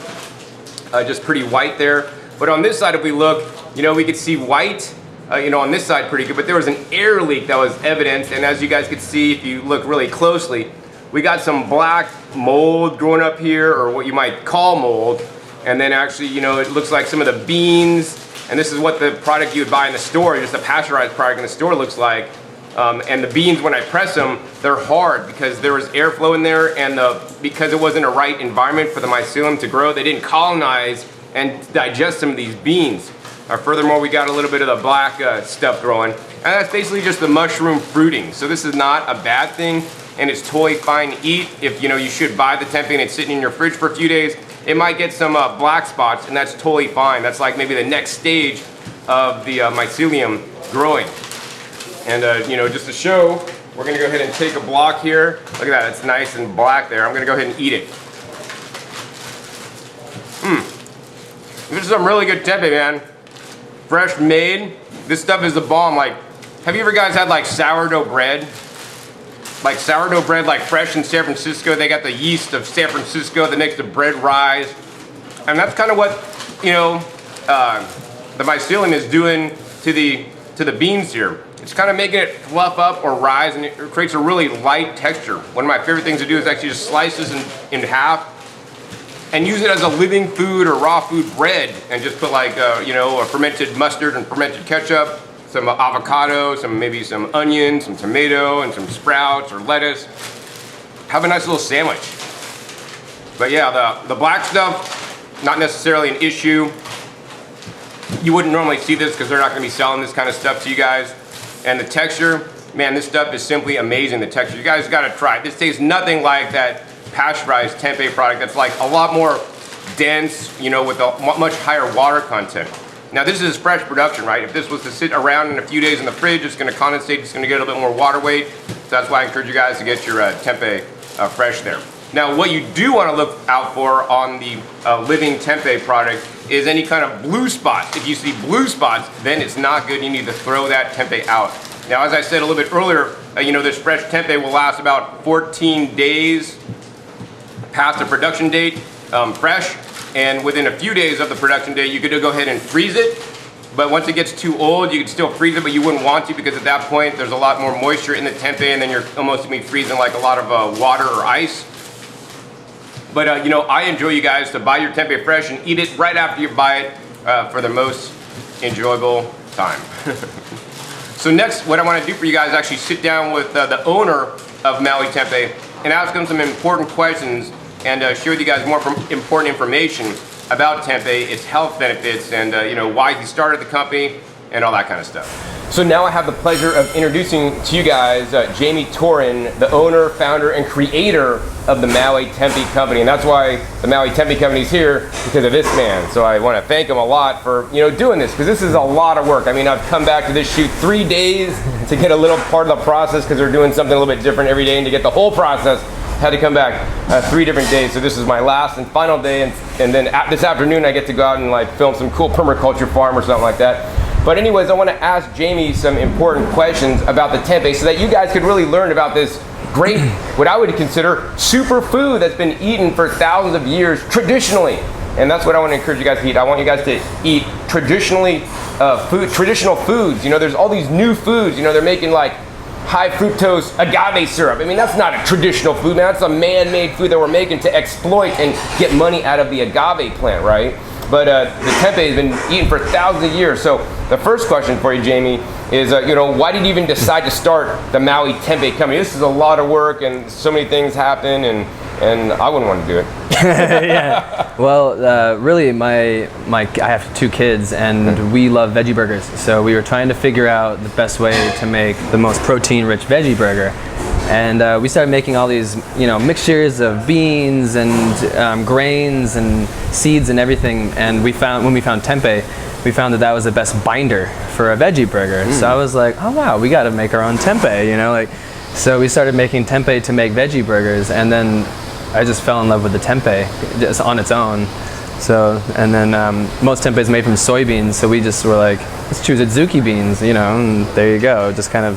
Just pretty white there. But on this side, if we look, we could see white, on this side pretty good, but there was an air leak that was evident. And as you guys could see, if you look really closely, we got some black mold growing up here, or what you might call mold. And then actually, it looks like some of the beans. And this is what the product you would buy in the store, just a pasteurized product in the store looks like. And the beans, when I press them, they're hard because there was airflow in there, and because it wasn't a right environment for the mycelium to grow, they didn't colonize and digest some of these beans. Furthermore, we got a little bit of the black stuff growing. And that's basically just the mushroom fruiting. So this is not a bad thing, and it's totally fine to eat. If you should buy the tempeh and it's sitting in your fridge for a few days, it might get some black spots, and that's totally fine. That's like maybe the next stage of the mycelium growing. And just to show, we're gonna go ahead and take a block here. Look at that, it's nice and black there. I'm gonna go ahead and eat it. This is some really good tempeh, man. Fresh made. This stuff is the bomb. Like, have you ever guys had like sourdough bread? Like sourdough bread, like fresh in San Francisco. They got the yeast of San Francisco that makes the bread rise. And that's kind of what, the mycelium is doing to the beans here. It's kind of making it fluff up or rise, and it creates a really light texture. One of my favorite things to do is actually just slice this in half and use it as a living food or raw food bread, and just put like, a fermented mustard and fermented ketchup, some avocado, maybe some onions, some tomato, and some sprouts or lettuce. Have a nice little sandwich. But yeah, the black stuff, not necessarily an issue. You wouldn't normally see this because they're not gonna be selling this kind of stuff to you guys. And the texture, man, this stuff is simply amazing, the texture. You guys gotta try it. This tastes nothing like that pasteurized tempeh product that's like a lot more dense, with a much higher water content. Now this is fresh production, right? If this was to sit around in a few days in the fridge, it's gonna condensate, it's gonna get a little bit more water weight. So that's why I encourage you guys to get your tempeh fresh there. Now what you do wanna look out for on the living tempeh product is any kind of blue spots. If you see blue spots, then it's not good. You need to throw that tempeh out. Now, as I said a little bit earlier, this fresh tempeh will last about 14 days past the production date, fresh. And within a few days of the production date, you could go ahead and freeze it. But once it gets too old, you can still freeze it, but you wouldn't want to, because at that point, there's a lot more moisture in the tempeh, and then you're almost gonna be freezing like a lot of water or ice. But I enjoy you guys to buy your tempeh fresh and eat it right after you buy it for the most enjoyable time. So next, what I want to do for you guys is actually sit down with the owner of Maui Tempeh and ask him some important questions, and share with you guys more important information about tempeh, its health benefits, and why he started the company and all that kind of stuff. So now I have the pleasure of introducing to you guys Jaime Tourin, the owner, founder, and creator of the Maui Tempeh Company. And that's why the Maui Tempeh Company is here, because of this man. So I want to thank him a lot for doing this, because this is a lot of work. I mean, I've come back to this shoot 3 days to get a little part of the process, because they're doing something a little bit different every day, and to get the whole process, had to come back 3 different days. So this is my last and final day, and then this afternoon I get to go out and like film some cool permaculture farm or something like that. But anyways, I want to ask Jaime some important questions about the tempeh, so that you guys could really learn about this great, what I would consider superfood that's been eaten for thousands of years traditionally. And that's what I want to encourage you guys to eat. I want you guys to eat traditional foods. There's all these new foods. They're making like high fructose agave syrup. I mean, that's not a traditional food, man. That's a man-made food that we're making to exploit and get money out of the agave plant, right? But the tempeh has been eaten for thousands of years. So the first question for you, Jaime, is why did you even decide to start the Maui Tempeh Company? This is a lot of work, and so many things happen, and I wouldn't want to do it. Yeah. Well, really, I have 2 kids, and we love veggie burgers. So we were trying to figure out the best way to make the most protein-rich veggie burger. And we started making all these, mixtures of beans and grains and seeds and everything. And when we found tempeh, we found that was the best binder for a veggie burger. So I was like, oh wow, we got to make our own tempeh, So we started making tempeh to make veggie burgers, and then I just fell in love with the tempeh just on its own. So, and then most tempeh is made from soybeans, so we just were like, let's choose Adzuki beans, you know, and there you go. Just kind of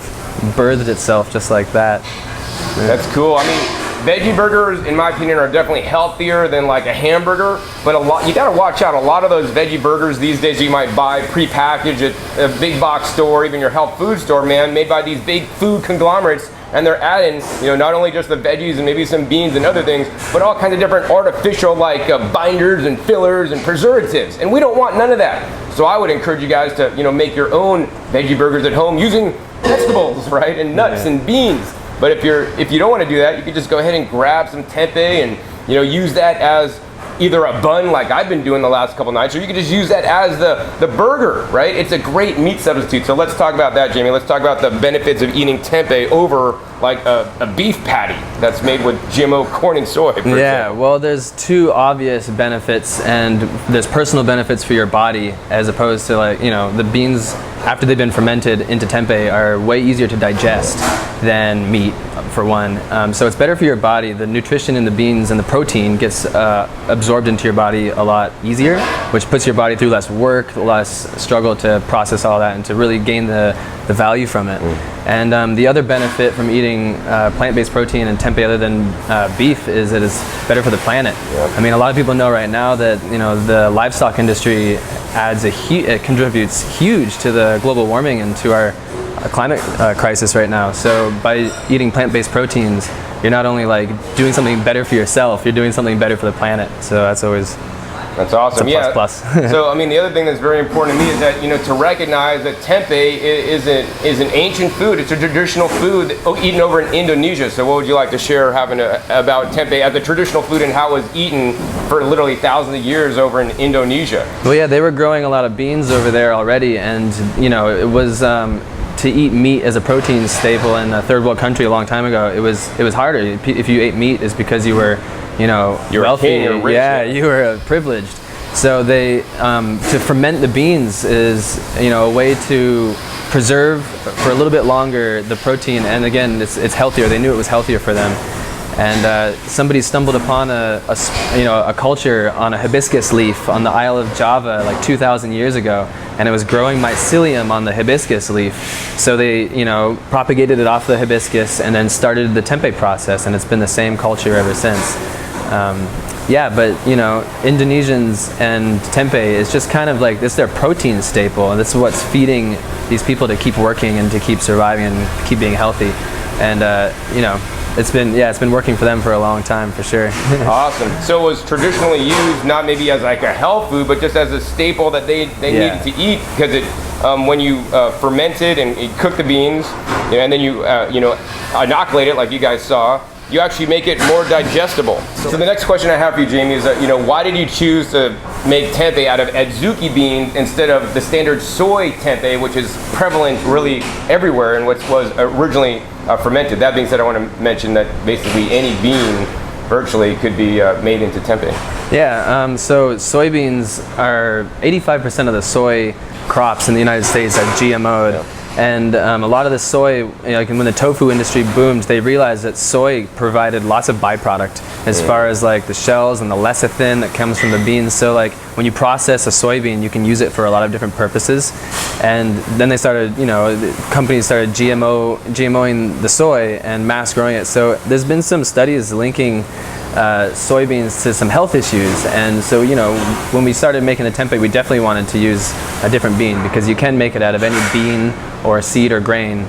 birthed itself just like that. Yeah. That's cool. I mean, veggie burgers, in my opinion, are definitely healthier than like a hamburger, but you gotta watch out. A lot of those veggie burgers these days you might buy pre-packaged at a big box store, even your health food store, man, made by these big food conglomerates, and they're adding, you know, not only just the veggies and maybe some beans and other things, but all kinds of different artificial like binders and fillers and preservatives, and we don't want none of that. So I would encourage you guys to, you know, make your own veggie burgers at home using vegetables, right, and nuts and beans. But if you don't want to do that, you can just go ahead and grab some tempeh and, you know, use that as either a bun like I've been doing the last couple nights, or you can just use that as the burger, right? It's a great meat substitute. So let's talk about that, Jamie. Let's talk about the benefits of eating tempeh over like a beef patty that's made with GMO corn and soy. Yeah, well, there's two obvious benefits, and there's personal benefits for your body as opposed to, like, you know, the beans after they've been fermented into tempeh are way easier to digest than meat, for one. So it's better for your body. The nutrition in the beans and the protein gets absorbed into your body a lot easier, which puts your body through less work, less struggle to process all that and to really gain the value from it. And the other benefit from eating plant-based protein and tempeh other than beef is that it's better for the planet. I mean, a lot of people know right now that, you know, the livestock industry it contributes huge to the global warming and to our climate crisis right now. So by eating plant-based proteins, you're not only like doing something better for yourself, you're doing something better for the planet. So that's always awesome. It's a plus. So I mean, the other thing that's very important to me is that, you know, to recognize that tempeh is an ancient food. It's a traditional food eaten over in Indonesia. So what would you like to share about tempeh as a traditional food and how it was eaten for literally thousands of years over in Indonesia? Well, yeah, they were growing a lot of beans over there already, and, you know, it was to eat meat as a protein staple in a third world country a long time ago. It was harder. If you ate meat, it's because you were, you know, you're wealthy. King, you're rich, yeah, you were privileged. So they to ferment the beans is, you know, a way to preserve for a little bit longer the protein, and again, it's healthier. They knew it was healthier for them. And somebody stumbled upon a culture on a hibiscus leaf on the Isle of Java like 2,000 years ago, and it was growing mycelium on the hibiscus leaf. So they, you know, propagated it off the hibiscus and then started the tempeh process, and it's been the same culture ever since. Yeah, but, you know, Indonesians and tempeh is just kind of like, this is their protein staple, and this is what's feeding these people to keep working and to keep surviving and keep being healthy. And, you know, it's been working for them for a long time, for sure. Awesome. So it was traditionally used not maybe as like a health food, but just as a staple that they needed to eat, because it when you ferment it and you cook the beans, you know, and then you inoculate it like you guys saw, you actually make it more digestible. So the next question I have for you, Jamie, is that, you know, why did you choose to make tempeh out of Adzuki beans instead of the standard soy tempeh, which is prevalent really everywhere and which was originally fermented? That being said, I want to mention that basically any bean virtually could be made into tempeh. Yeah, so soybeans are 85% of the soy crops in the United States are GMO'd. Yeah. And a lot of the soy, you know, like when the tofu industry boomed, they realized that soy provided lots of byproduct as far as like the shells and the lecithin that comes from the beans. So like when you process a soybean, you can use it for a lot of different purposes. And then they started, you know, companies started GMOing the soy and mass growing it. So there's been some studies linking soybeans to some health issues, and so, you know, when we started making the tempeh, we definitely wanted to use a different bean, because you can make it out of any bean or seed or grain,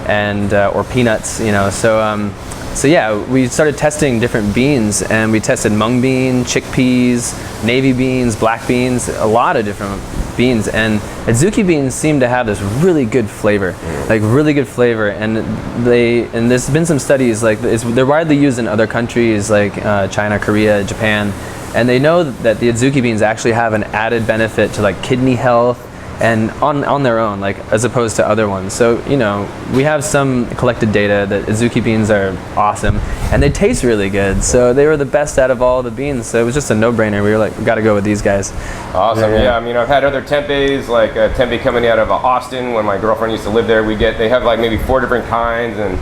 and or peanuts, you know. So yeah, we started testing different beans, and we tested mung bean, chickpeas, navy beans, black beans, a lot of different beans, and Adzuki beans seem to have this really good flavor, like really good flavor, and there's been some studies, like they're widely used in other countries like China, Korea, Japan, and they know that the Adzuki beans actually have an added benefit to like kidney health, and on their own, like as opposed to other ones. So, you know, we have some collected data that Adzuki beans are awesome, and they taste really good. So they were the best out of all the beans. So it was just a no-brainer. We were like, we got to go with these guys. Awesome. Yeah. I mean, I've had other tempehs, like a tempeh coming out of Austin when my girlfriend used to live there. They have like maybe 4 different kinds, and,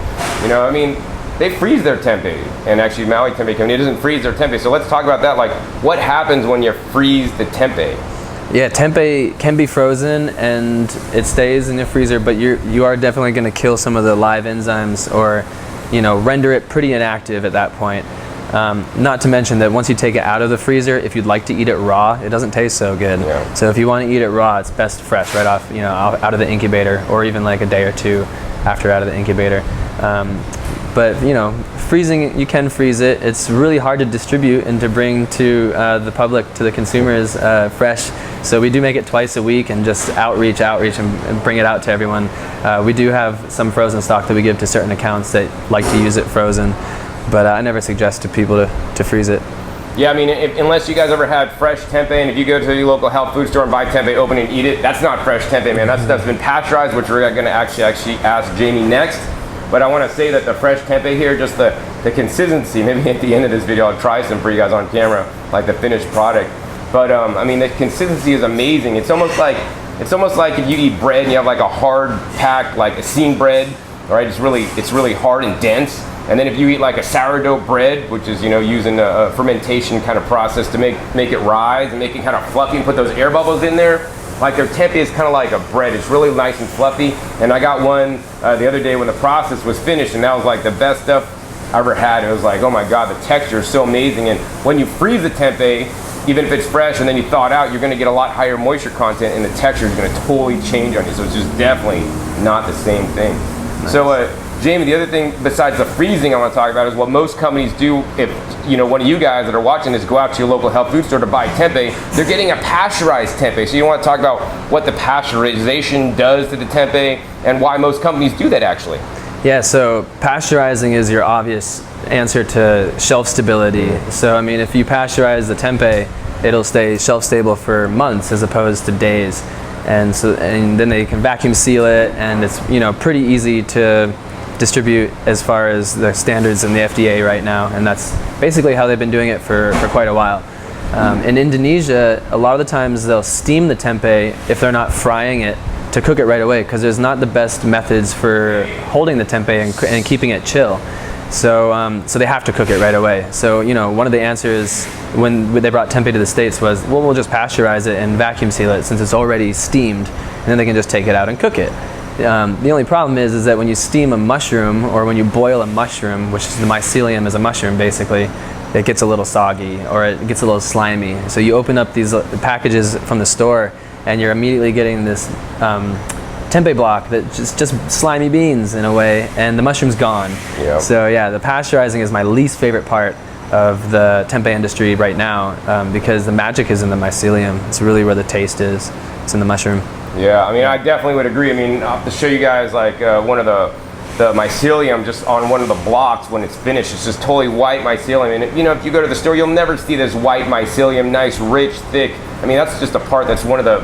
you know, I mean, they freeze their tempeh. And actually Maui Tempeh Company doesn't freeze their tempeh. So let's talk about that. Like, what happens when you freeze the tempeh? Yeah, tempeh can be frozen and it stays in the freezer, but you are definitely going to kill some of the live enzymes, or render it pretty inactive at that point. Not to mention that once you take it out of the freezer, if you'd like to eat it raw, it doesn't taste so good. Yeah. So if you want to eat it raw, it's best fresh right off, out of the incubator, or even like a day or two after out of the incubator. But freezing, you can freeze it. It's really hard to distribute and to bring to the public, to the consumers, fresh. So we do make it twice a week and just outreach and bring it out to everyone. We do have some frozen stock that we give to certain accounts that like to use it frozen, but I never suggest to people to freeze it. Yeah, I mean, unless you guys ever had fresh tempeh, and if you go to your local health food store and buy tempeh, open it and eat it, that's not fresh tempeh, man. That stuff's been pasteurized, which we're going to actually ask Jaime next. But I want to say that the fresh tempeh here, just the consistency, maybe at the end of this video I'll try some for you guys on camera, like the finished product. But I mean, the consistency is amazing. It's almost like if you eat bread and you have like a hard packed, like a seam bread, right? It's really hard and dense. And then if you eat like a sourdough bread, which is using a fermentation kind of process to make it rise and make it kind of fluffy and put those air bubbles in there, like their tempeh is kind of like a bread. It's really nice and fluffy. And I got one the other day when the process was finished, and that was like the best stuff I ever had. It was like, oh my God, the texture is so amazing. And when you freeze the tempeh, even if it's fresh and then you thaw it out, you're going to get a lot higher moisture content, and the texture is going to totally change on you. So it's just definitely not the same thing. Nice. So Jaime, the other thing besides the freezing I want to talk about is what most companies do. If one of you guys that are watching this go out to your local health food store to buy tempeh, they're getting a pasteurized tempeh. So you want to talk about what the pasteurization does to the tempeh and why most companies do that actually. Yeah, so pasteurizing is your obvious answer to shelf stability. So I mean, if you pasteurize the tempeh, it'll stay shelf stable for months as opposed to days. And then they can vacuum seal it, and it's pretty easy to distribute as far as the standards in the FDA right now, and that's basically how they've been doing it for quite a while. In Indonesia, a lot of the times they'll steam the tempeh if they're not frying it to cook it right away, because there's not the best methods for holding the tempeh and keeping it chill. So they have to cook it right away. So one of the answers when they brought tempeh to the States was, well, we'll just pasteurize it and vacuum seal it since it's already steamed, and then they can just take it out and cook it. The only problem is that when you steam a mushroom, or when you boil a mushroom, which is the mycelium is a mushroom basically, it gets a little soggy or it gets a little slimy. So you open up these packages from the store and you're immediately getting this tempeh block that just slimy beans in a way, and the mushroom's gone. Yep. So yeah, the pasteurizing is my least favorite part of the tempeh industry right now, because the magic is in the mycelium. It's really where the taste is. It's in the mushroom. Yeah, I mean, I definitely would agree. I mean, I'll have to show you guys like one of the mycelium just on one of the blocks when it's finished. It's just totally white mycelium. And if you go to the store, you'll never see this white mycelium, nice, rich, thick. I mean, that's just a part that's one of the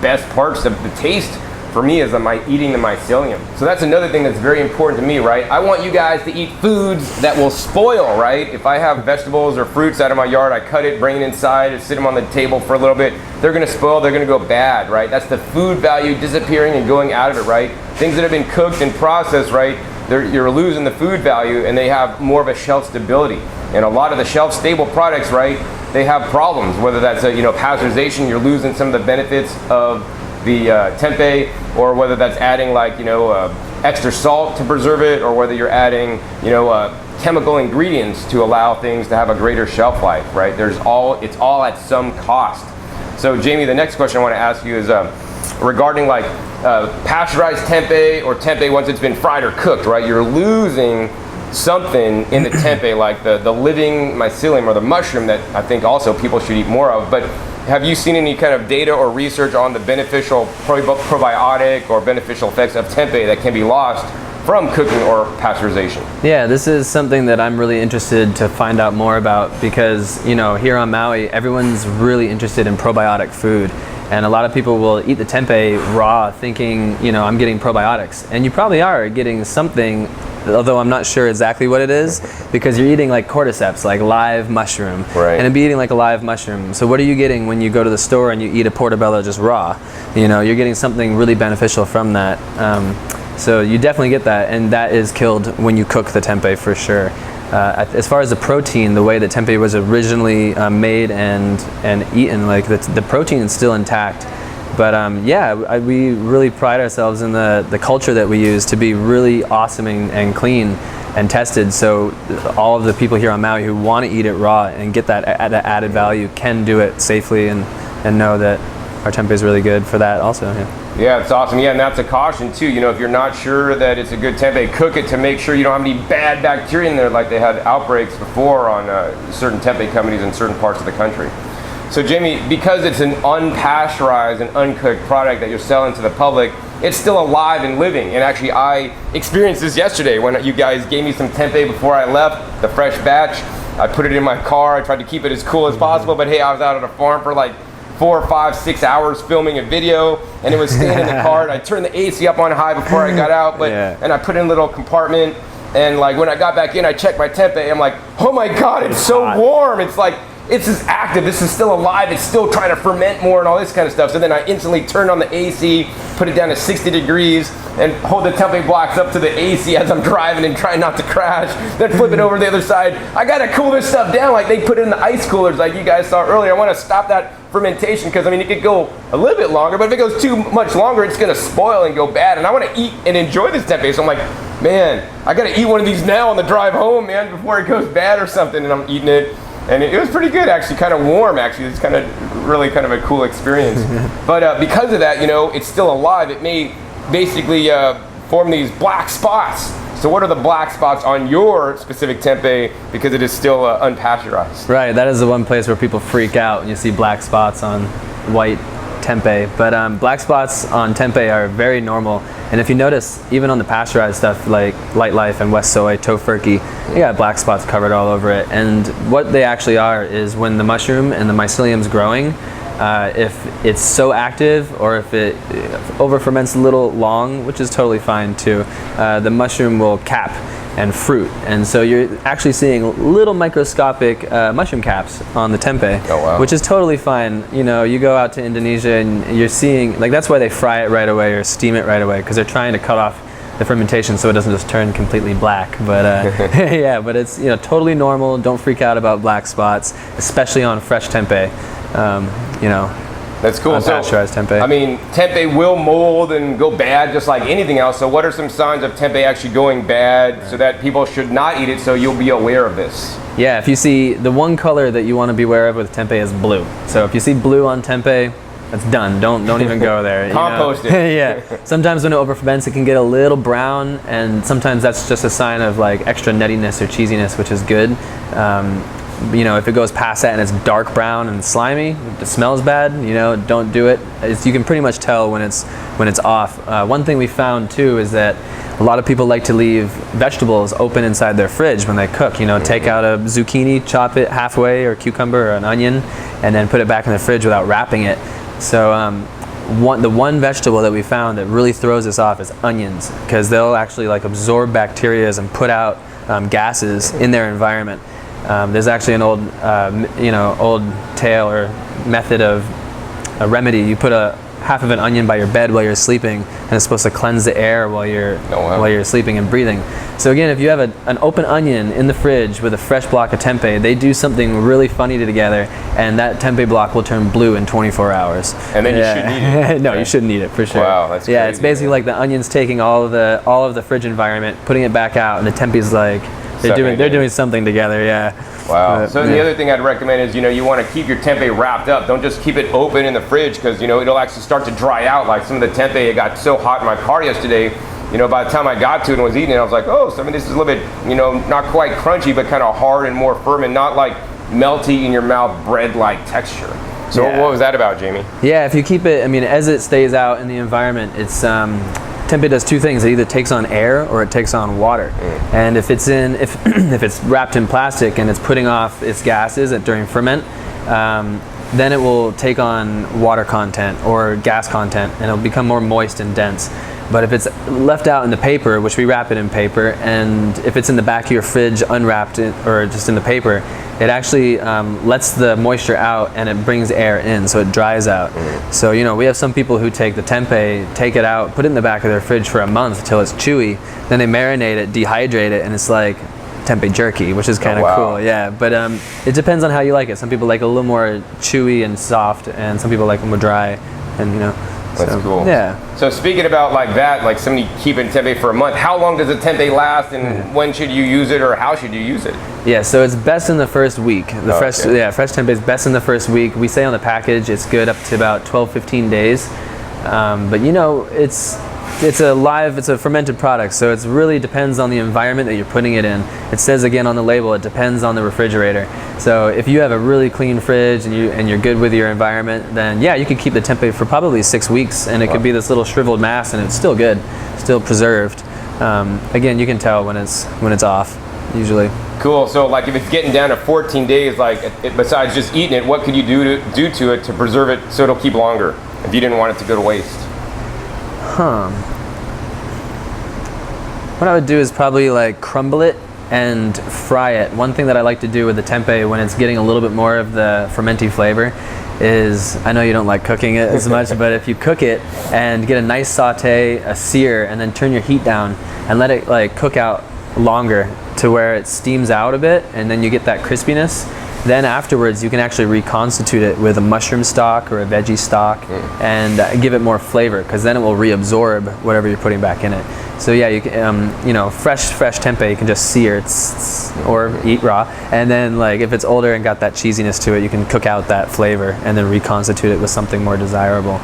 best parts of the taste for me, is eating the mycelium. So that's another thing that's very important to me, right? I want you guys to eat foods that will spoil, right? If I have vegetables or fruits out of my yard, I cut it, bring it inside, and sit them on the table for a little bit. They're gonna spoil, they're gonna go bad, right? That's the food value disappearing and going out of it, right? Things that have been cooked and processed, right? You're losing the food value, and they have more of a shelf stability. And a lot of the shelf stable products, right, they have problems, whether that's pasteurization, you're losing some of the benefits of the tempeh, or whether that's adding like extra salt to preserve it, or whether you're adding chemical ingredients to allow things to have a greater shelf life, right? It's all at some cost. So Jaime, the next question I want to ask you is regarding like pasteurized tempeh, or tempeh once it's been fried or cooked, right? You're losing something in the tempeh, like the living mycelium or the mushroom that I think also people should eat more of. But have you seen any kind of data or research on the beneficial probiotic or beneficial effects of tempeh that can be lost from cooking or pasteurization? Yeah, this is something that I'm really interested to find out more about, because here on Maui, everyone's really interested in probiotic food. And a lot of people will eat the tempeh raw thinking, I'm getting probiotics. And you probably are getting something, although I'm not sure exactly what it is, because you're eating like cordyceps, like live mushroom. Right. And it'd be eating like a live mushroom. So what are you getting when you go to the store and you eat a portobello just raw? You're getting something really beneficial from that. So you definitely get that, and that is killed when you cook the tempeh for sure. As far as the protein, the way that tempeh was originally made and eaten, like the protein is still intact. But yeah, we really pride ourselves in the culture that we use to be really awesome and clean and tested. So all of the people here on Maui who want to eat it raw and get that added value can do it safely and know that our tempeh is really good for that also. Yeah, it's awesome. Yeah, and that's a caution too. You know, if you're not sure that it's a good tempeh, cook it to make sure you don't have any bad bacteria in there, like they had outbreaks before on certain tempeh companies in certain parts of the country. So Jaime, because it's an unpasteurized and uncooked product that you're selling to the public, it's still alive and living. And actually, I experienced this yesterday when you guys gave me some tempeh before I left, the fresh batch. I put it in my car. I tried to keep it as cool as possible, but hey, I was out at a farm for like 4, 5, 6 hours filming a video, and it was staying in the car. And I turned the AC up on high before I got out, and I put it in a little compartment. And like when I got back in, I checked my tempeh. I'm like, oh my God, it's so warm. It's like, it's just active. This is still alive. It's still trying to ferment more and all this kind of stuff. So then I instantly turned on the AC, put it down to 60 degrees, and hold the tempeh blocks up to the AC as I'm driving and trying not to crash. Then flip it over to the other side. I gotta cool this stuff down like they put it in the ice coolers like you guys saw earlier. I want to stop that fermentation because I mean it could go a little bit longer, but if it goes too much longer, it's gonna spoil and go bad. And I want to eat and enjoy this tempeh. So I'm like, man, I gotta eat one of these now on the drive home, man, before it goes bad or something. And I'm eating it. And it was pretty good, actually, kind of warm, actually. It's kind of really kind of a cool experience. But because of that, you know, it's still alive. It may basically form these black spots. So what are the black spots on your specific tempeh because it is still unpasteurized? Right, that is the one place where people freak out when you see black spots on white tempeh. But black spots on tempeh are very normal. And if you notice, even on the pasteurized stuff like Light Life and West Soy, Tofurkey, you got black spots covered all over it. And what they actually are is when the mushroom and the mycelium's growing, if it's so active or if it over ferments a little long, which is totally fine too, the mushroom will cap and fruit. And so you're actually seeing little microscopic mushroom caps on the tempeh, which is totally fine. You know, you go out to Indonesia and you're seeing, like that's why they fry it right away or steam it right away, because they're trying to cut off the fermentation so it doesn't just turn completely black. But yeah, but it's, you know, totally normal. Don't freak out about black spots, especially on fresh tempeh. You know, that's cool. Unpasteurized tempeh. I mean, tempeh will mold and go bad just like anything else. So what are some signs of tempeh actually going bad so that people should not eat it, so you'll be aware of this? Yeah, if you see the one color that you want to be aware of with tempeh is blue. So if you see blue on tempeh, that's done. Don't even go there. Compost it. Yeah. Sometimes when it over ferments, it can get a little brown, and sometimes that's just a sign of like extra nuttiness or cheesiness, which is good. You know, if it goes past that and it's dark brown and slimy, it smells bad, you know, don't do it. You can pretty much tell when it's off. One thing we found too is that a lot of people like to leave vegetables open inside their fridge when they cook. You know, take out a zucchini, chop it halfway, or cucumber or an onion, and then put it back in the fridge without wrapping it. So the one vegetable that we found that really throws us off is onions, because they'll actually like absorb bacteria and put out gases in their environment. There's actually an old, old tale or method of a remedy. You put half of an onion by your bed while you're sleeping, and it's supposed to cleanse the air while you're sleeping and breathing. So again, if you have an open onion in the fridge with a fresh block of tempeh, they do something really funny together, and that tempeh block will turn blue in 24 hours. And then you shouldn't eat it. No, you shouldn't eat it for sure. Wow, that's yeah, crazy, it's basically like the onions taking all of the fridge environment, putting it back out, and the tempeh's like. They're doing something together, yeah. Wow. So the other thing I'd recommend is, you know, you want to keep your tempeh wrapped up. Don't just keep it open in the fridge, because, you know, it'll actually start to dry out. Like some of the tempeh, it got so hot in my car yesterday, you know, by the time I got to it and was eating it, I was like, oh, some of this is a little bit, you know, not quite crunchy, but kind of hard and more firm, and not like melty in your mouth bread-like texture. So what was that about, Jaime? Yeah, if you keep it, I mean, as it stays out in the environment, it's tempeh does two things. It either takes on air or it takes on water. And if it's if it's wrapped in plastic and it's putting off its gases during ferment, then it will take on water content or gas content, and it'll become more moist and dense. But if it's left out in the paper, which we wrap it in paper, and if it's in the back of your fridge unwrapped or just in the paper, it actually lets the moisture out and it brings air in, so it dries out. So we have some people who take the tempeh, take it out, put it in the back of their fridge for a month until it's chewy, then they marinate it, dehydrate it, and it's like tempeh jerky, which is kind of cool. Yeah, but it depends on how you like it. Some people like it a little more chewy and soft, and some people like them more dry, and That's cool. Yeah. So speaking about like that, like somebody keeping tempeh for a month, how long does a tempeh last, and when should you use it, or how should you use it? Yeah, so it's best in the first week. The fresh tempeh is best in the first week. We say on the package it's good up to about 12-15 days. But it's a fermented product, so it really depends on the environment that you're putting it in. It says again on the label, it depends on the refrigerator. So if you have a really clean fridge and you're good with your environment, then yeah, you could keep the tempeh for probably 6 weeks, and it could be this little shriveled mass, and it's still good, still preserved. Again, you can tell when it's off, usually. Cool. So like if it's getting down to 14 days, like besides just eating it, what could you do to it to preserve it so it'll keep longer if you didn't want it to go to waste? What I would do is probably like crumble it and fry it. One thing that I like to do with the tempeh when it's getting a little bit more of the fermenty flavor is, I know you don't like cooking it as much, but if you cook it and get a nice saute, a sear, and then turn your heat down and let it like cook out longer to where it steams out a bit, and then you get that crispiness. Then afterwards, you can actually reconstitute it with a mushroom stock or a veggie stock and give it more flavor, because then it will reabsorb whatever you're putting back in it. So yeah, you can, fresh tempeh you can just sear or eat raw, and then like if it's older and got that cheesiness to it, you can cook out that flavor and then reconstitute it with something more desirable.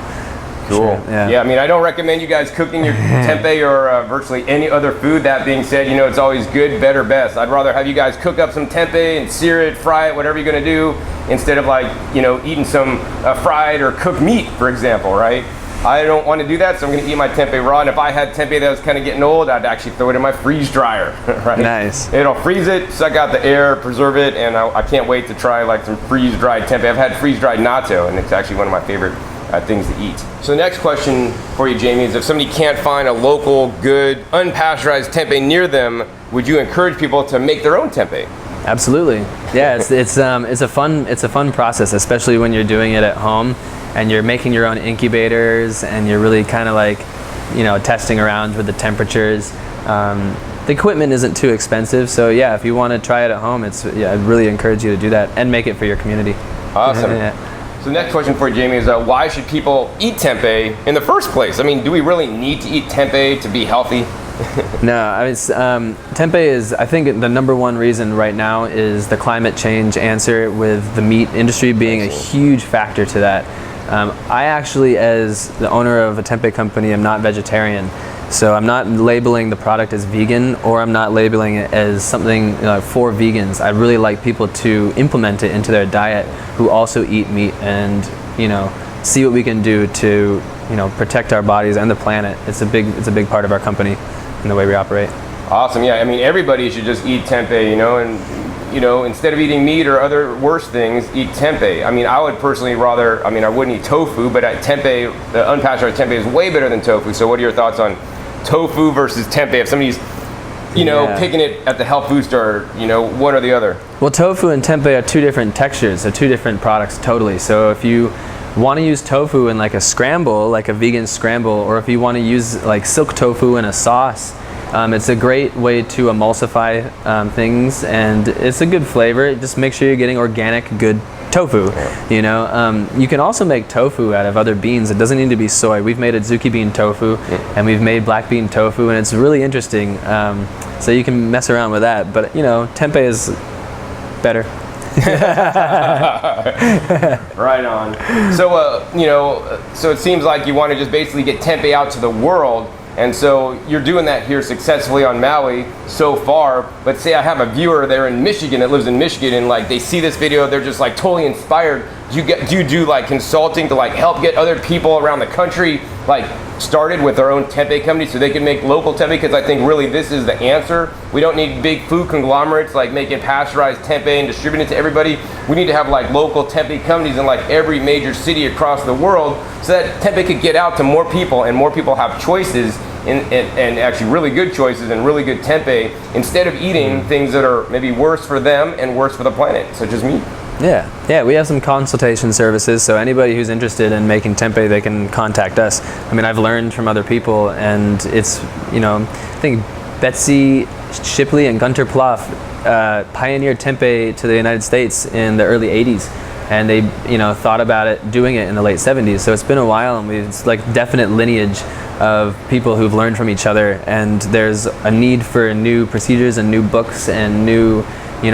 Cool. Sure, yeah. I mean, I don't recommend you guys cooking your tempeh or virtually any other food. That being said, it's always good, better, best. I'd rather have you guys cook up some tempeh and sear it, fry it, whatever you're going to do, instead of like, eating some fried or cooked meat, for example, right? I don't want to do that, so I'm going to eat my tempeh raw. And if I had tempeh that was kind of getting old, I'd actually throw it in my freeze dryer, right? Nice. It'll freeze it, suck out the air, preserve it, and I can't wait to try like some freeze-dried tempeh. I've had freeze-dried natto, and it's actually one of my favorite things to eat. So the next question for you, Jamie, is if somebody can't find a local, good, unpasteurized tempeh near them, would you encourage people to make their own tempeh? Absolutely. Yeah, it's a fun process, especially when you're doing it at home and you're making your own incubators and you're really kind of like, testing around with the temperatures. The equipment isn't too expensive, so yeah, if you want to try it at home, I'd really encourage you to do that and make it for your community. Awesome. Yeah. So the next question for you, Jamie, is why should people eat tempeh in the first place? I mean, do we really need to eat tempeh to be healthy? No, tempeh is, I think the number one reason right now is the climate change answer, with the meat industry being a huge factor to that. I actually, as the owner of a tempeh company, am not vegetarian. So I'm not labeling the product as vegan, or I'm not labeling it as something for vegans. I'd really like people to implement it into their diet who also eat meat, and see what we can do to protect our bodies and the planet. It's a big part of our company and the way we operate. Awesome. Yeah, I mean, everybody should just eat tempeh, and instead of eating meat or other worse things, eat tempeh. I mean, I would personally rather, I wouldn't eat tofu, but tempeh, the unpasteurized tempeh is way better than tofu. So what are your thoughts on tofu versus tempeh? If somebody's picking it at the health food store, one or the other? Well, tofu and tempeh are two different textures, so two different products totally. So if you want to use tofu in like a scramble, like a vegan scramble, or if you want to use like silk tofu in a sauce, it's a great way to emulsify things, and it's a good flavor. Just make sure you're getting organic, good tofu. You can also make tofu out of other beans. It doesn't need to be soy. We've made Adzuki bean tofu, and we've made black bean tofu, and it's really interesting. So you can mess around with that, but tempeh is better. Right on. So so it seems like you want to just basically get tempeh out to the world. And so you're doing that here successfully on Maui so far. But say I have a viewer there in Michigan that lives in Michigan, and like they see this video, they're just like totally inspired. Do you do like consulting to like help get other people around the country like started with their own tempeh company so they can make local tempeh? Because I think really this is the answer. We don't need big food conglomerates like making pasteurized tempeh and distributing it to everybody. We need to have like local tempeh companies in like every major city across the world, so that tempeh could get out to more people and more people have choices and actually really good choices and really good tempeh, instead of eating things that are maybe worse for them and worse for the planet, such as meat. Yeah, we have some consultation services, so anybody who's interested in making tempeh, they can contact us. I mean, I've learned from other people, and it's, I think Betsy Shipley and Gunter Plouffe pioneered tempeh to the United States in the early 80s, and they thought about it, doing it in the late 70s. So it's been a while, and it's like definite lineage of people who've learned from each other, and there's a need for new procedures and new books and new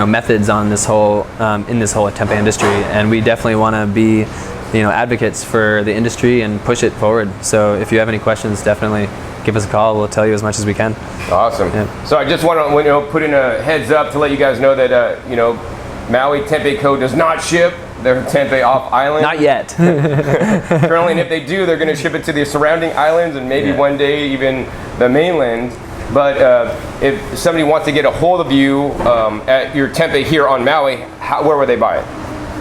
methods on this whole in this whole tempeh industry, and we definitely want to be advocates for the industry and push it forward. So if you have any questions, definitely give us a call. We'll tell you as much as we can. Awesome. Yeah. So I just want to put in a heads up to let you guys know that Maui Tempeh Co. does not ship their tempeh off island. Not yet. Currently, and if they do, they're going to ship it to the surrounding islands and maybe one day even the mainland. But if somebody wants to get a hold of you at your tempeh here on Maui, where would they buy it?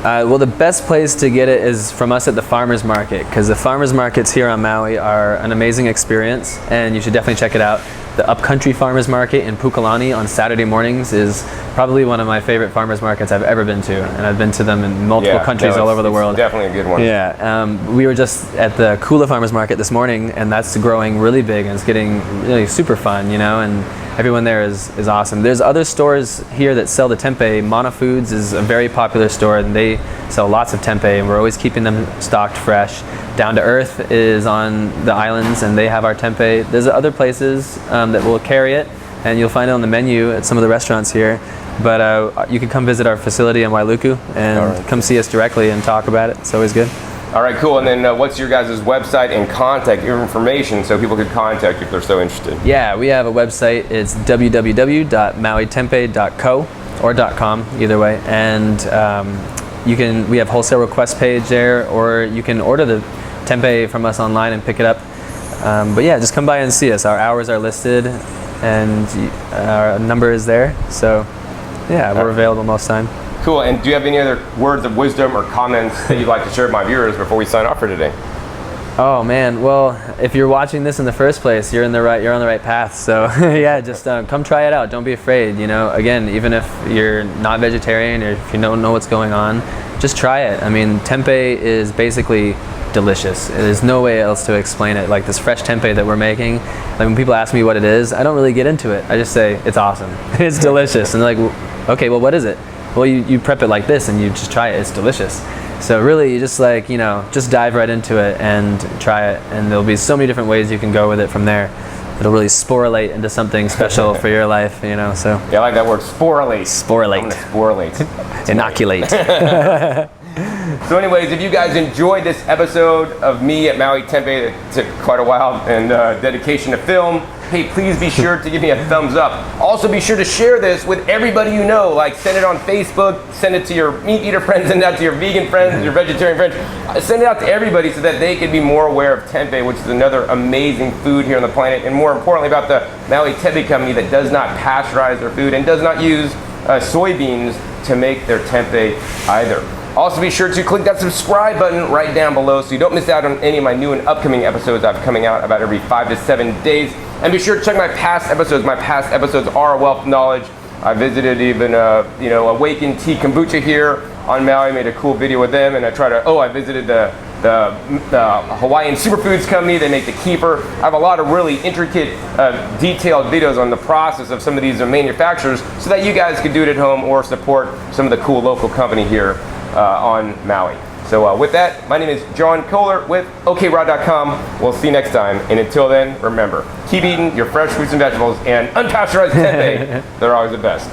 Well, the best place to get it is from us at the farmers market, because the farmers markets here on Maui are an amazing experience, and you should definitely check it out. The Upcountry Farmers Market in Pukalani on Saturday mornings is probably one of my favorite farmers markets I've ever been to, and I've been to them in multiple countries all over the world. Definitely a good one. Yeah, we were just at the Kula Farmers Market this morning, and that's growing really big, and it's getting really super fun, and everyone there is awesome. There's other stores here that sell the tempeh. Mana Foods is a very popular store, and they sell lots of tempeh, and we're always keeping them stocked fresh. Down to Earth is on the islands, and they have our tempeh. There's other places that will carry it, and you'll find it on the menu at some of the restaurants here. But you can come visit our facility in Wailuku and come see us directly and talk about it. It's always good. All right, cool. And then what's your guys' website and contact information so people could contact you if they're so interested? Yeah, we have a website. It's www.mauitempeh.co or .com, either way. And we have wholesale request page there, or you can order the tempeh from us online and pick it up. But yeah, just come by and see us. Our hours are listed, and our number is there. So yeah, we're available most time. Cool. And do you have any other words of wisdom or comments that you'd like to share with my viewers before we sign off for today? Oh man, well, if you're watching this in the first place, you're on the right path. So yeah, just come try it out. Don't be afraid. Again, even if you're not vegetarian or if you don't know what's going on, just try it. I mean, tempeh is basically delicious. There's no way else to explain it. Like this fresh tempeh that we're making, like when people ask me what it is, I don't really get into it. I just say it's awesome. It's delicious. And they're like, okay, well, what is it? Well, you prep it like this and you just try it. It's delicious. So really, you just just dive right into it and try it, and there'll be so many different ways you can go with it from there. It'll really sporulate into something special for your life, So yeah, I like that word, sporulate. Sporulate. I'm gonna sporulate. Inoculate. So anyways, if you guys enjoyed this episode of me at Maui Tempeh, it took quite a while and dedication to film, hey, please be sure to give me a thumbs up. Also be sure to share this with everybody you know, like send it on Facebook, send it to your meat eater friends, send it out to your vegan friends, your vegetarian friends, send it out to everybody so that they can be more aware of tempeh, which is another amazing food here on the planet, and more importantly about the Maui Tempeh Company that does not pasteurize their food and does not use soybeans to make their tempeh either. Also be sure to click that subscribe button right down below so you don't miss out on any of my new and upcoming episodes I've coming out about every 5 to 7 days. And be sure to check my past episodes. My past episodes are a wealth of knowledge. I visited even Awakened Tea Kombucha here on Maui, made a cool video with them, and I visited the Hawaiian Superfoods Company. They make the kefir. I have a lot of really intricate, detailed videos on the process of some of these manufacturers so that you guys could do it at home or support some of the cool local company here on Maui. So with that, my name is John Kohler with OKRaw.com. We'll see you next time. And until then, remember, keep eating your fresh fruits and vegetables and unpasteurized tempeh. They're always the best.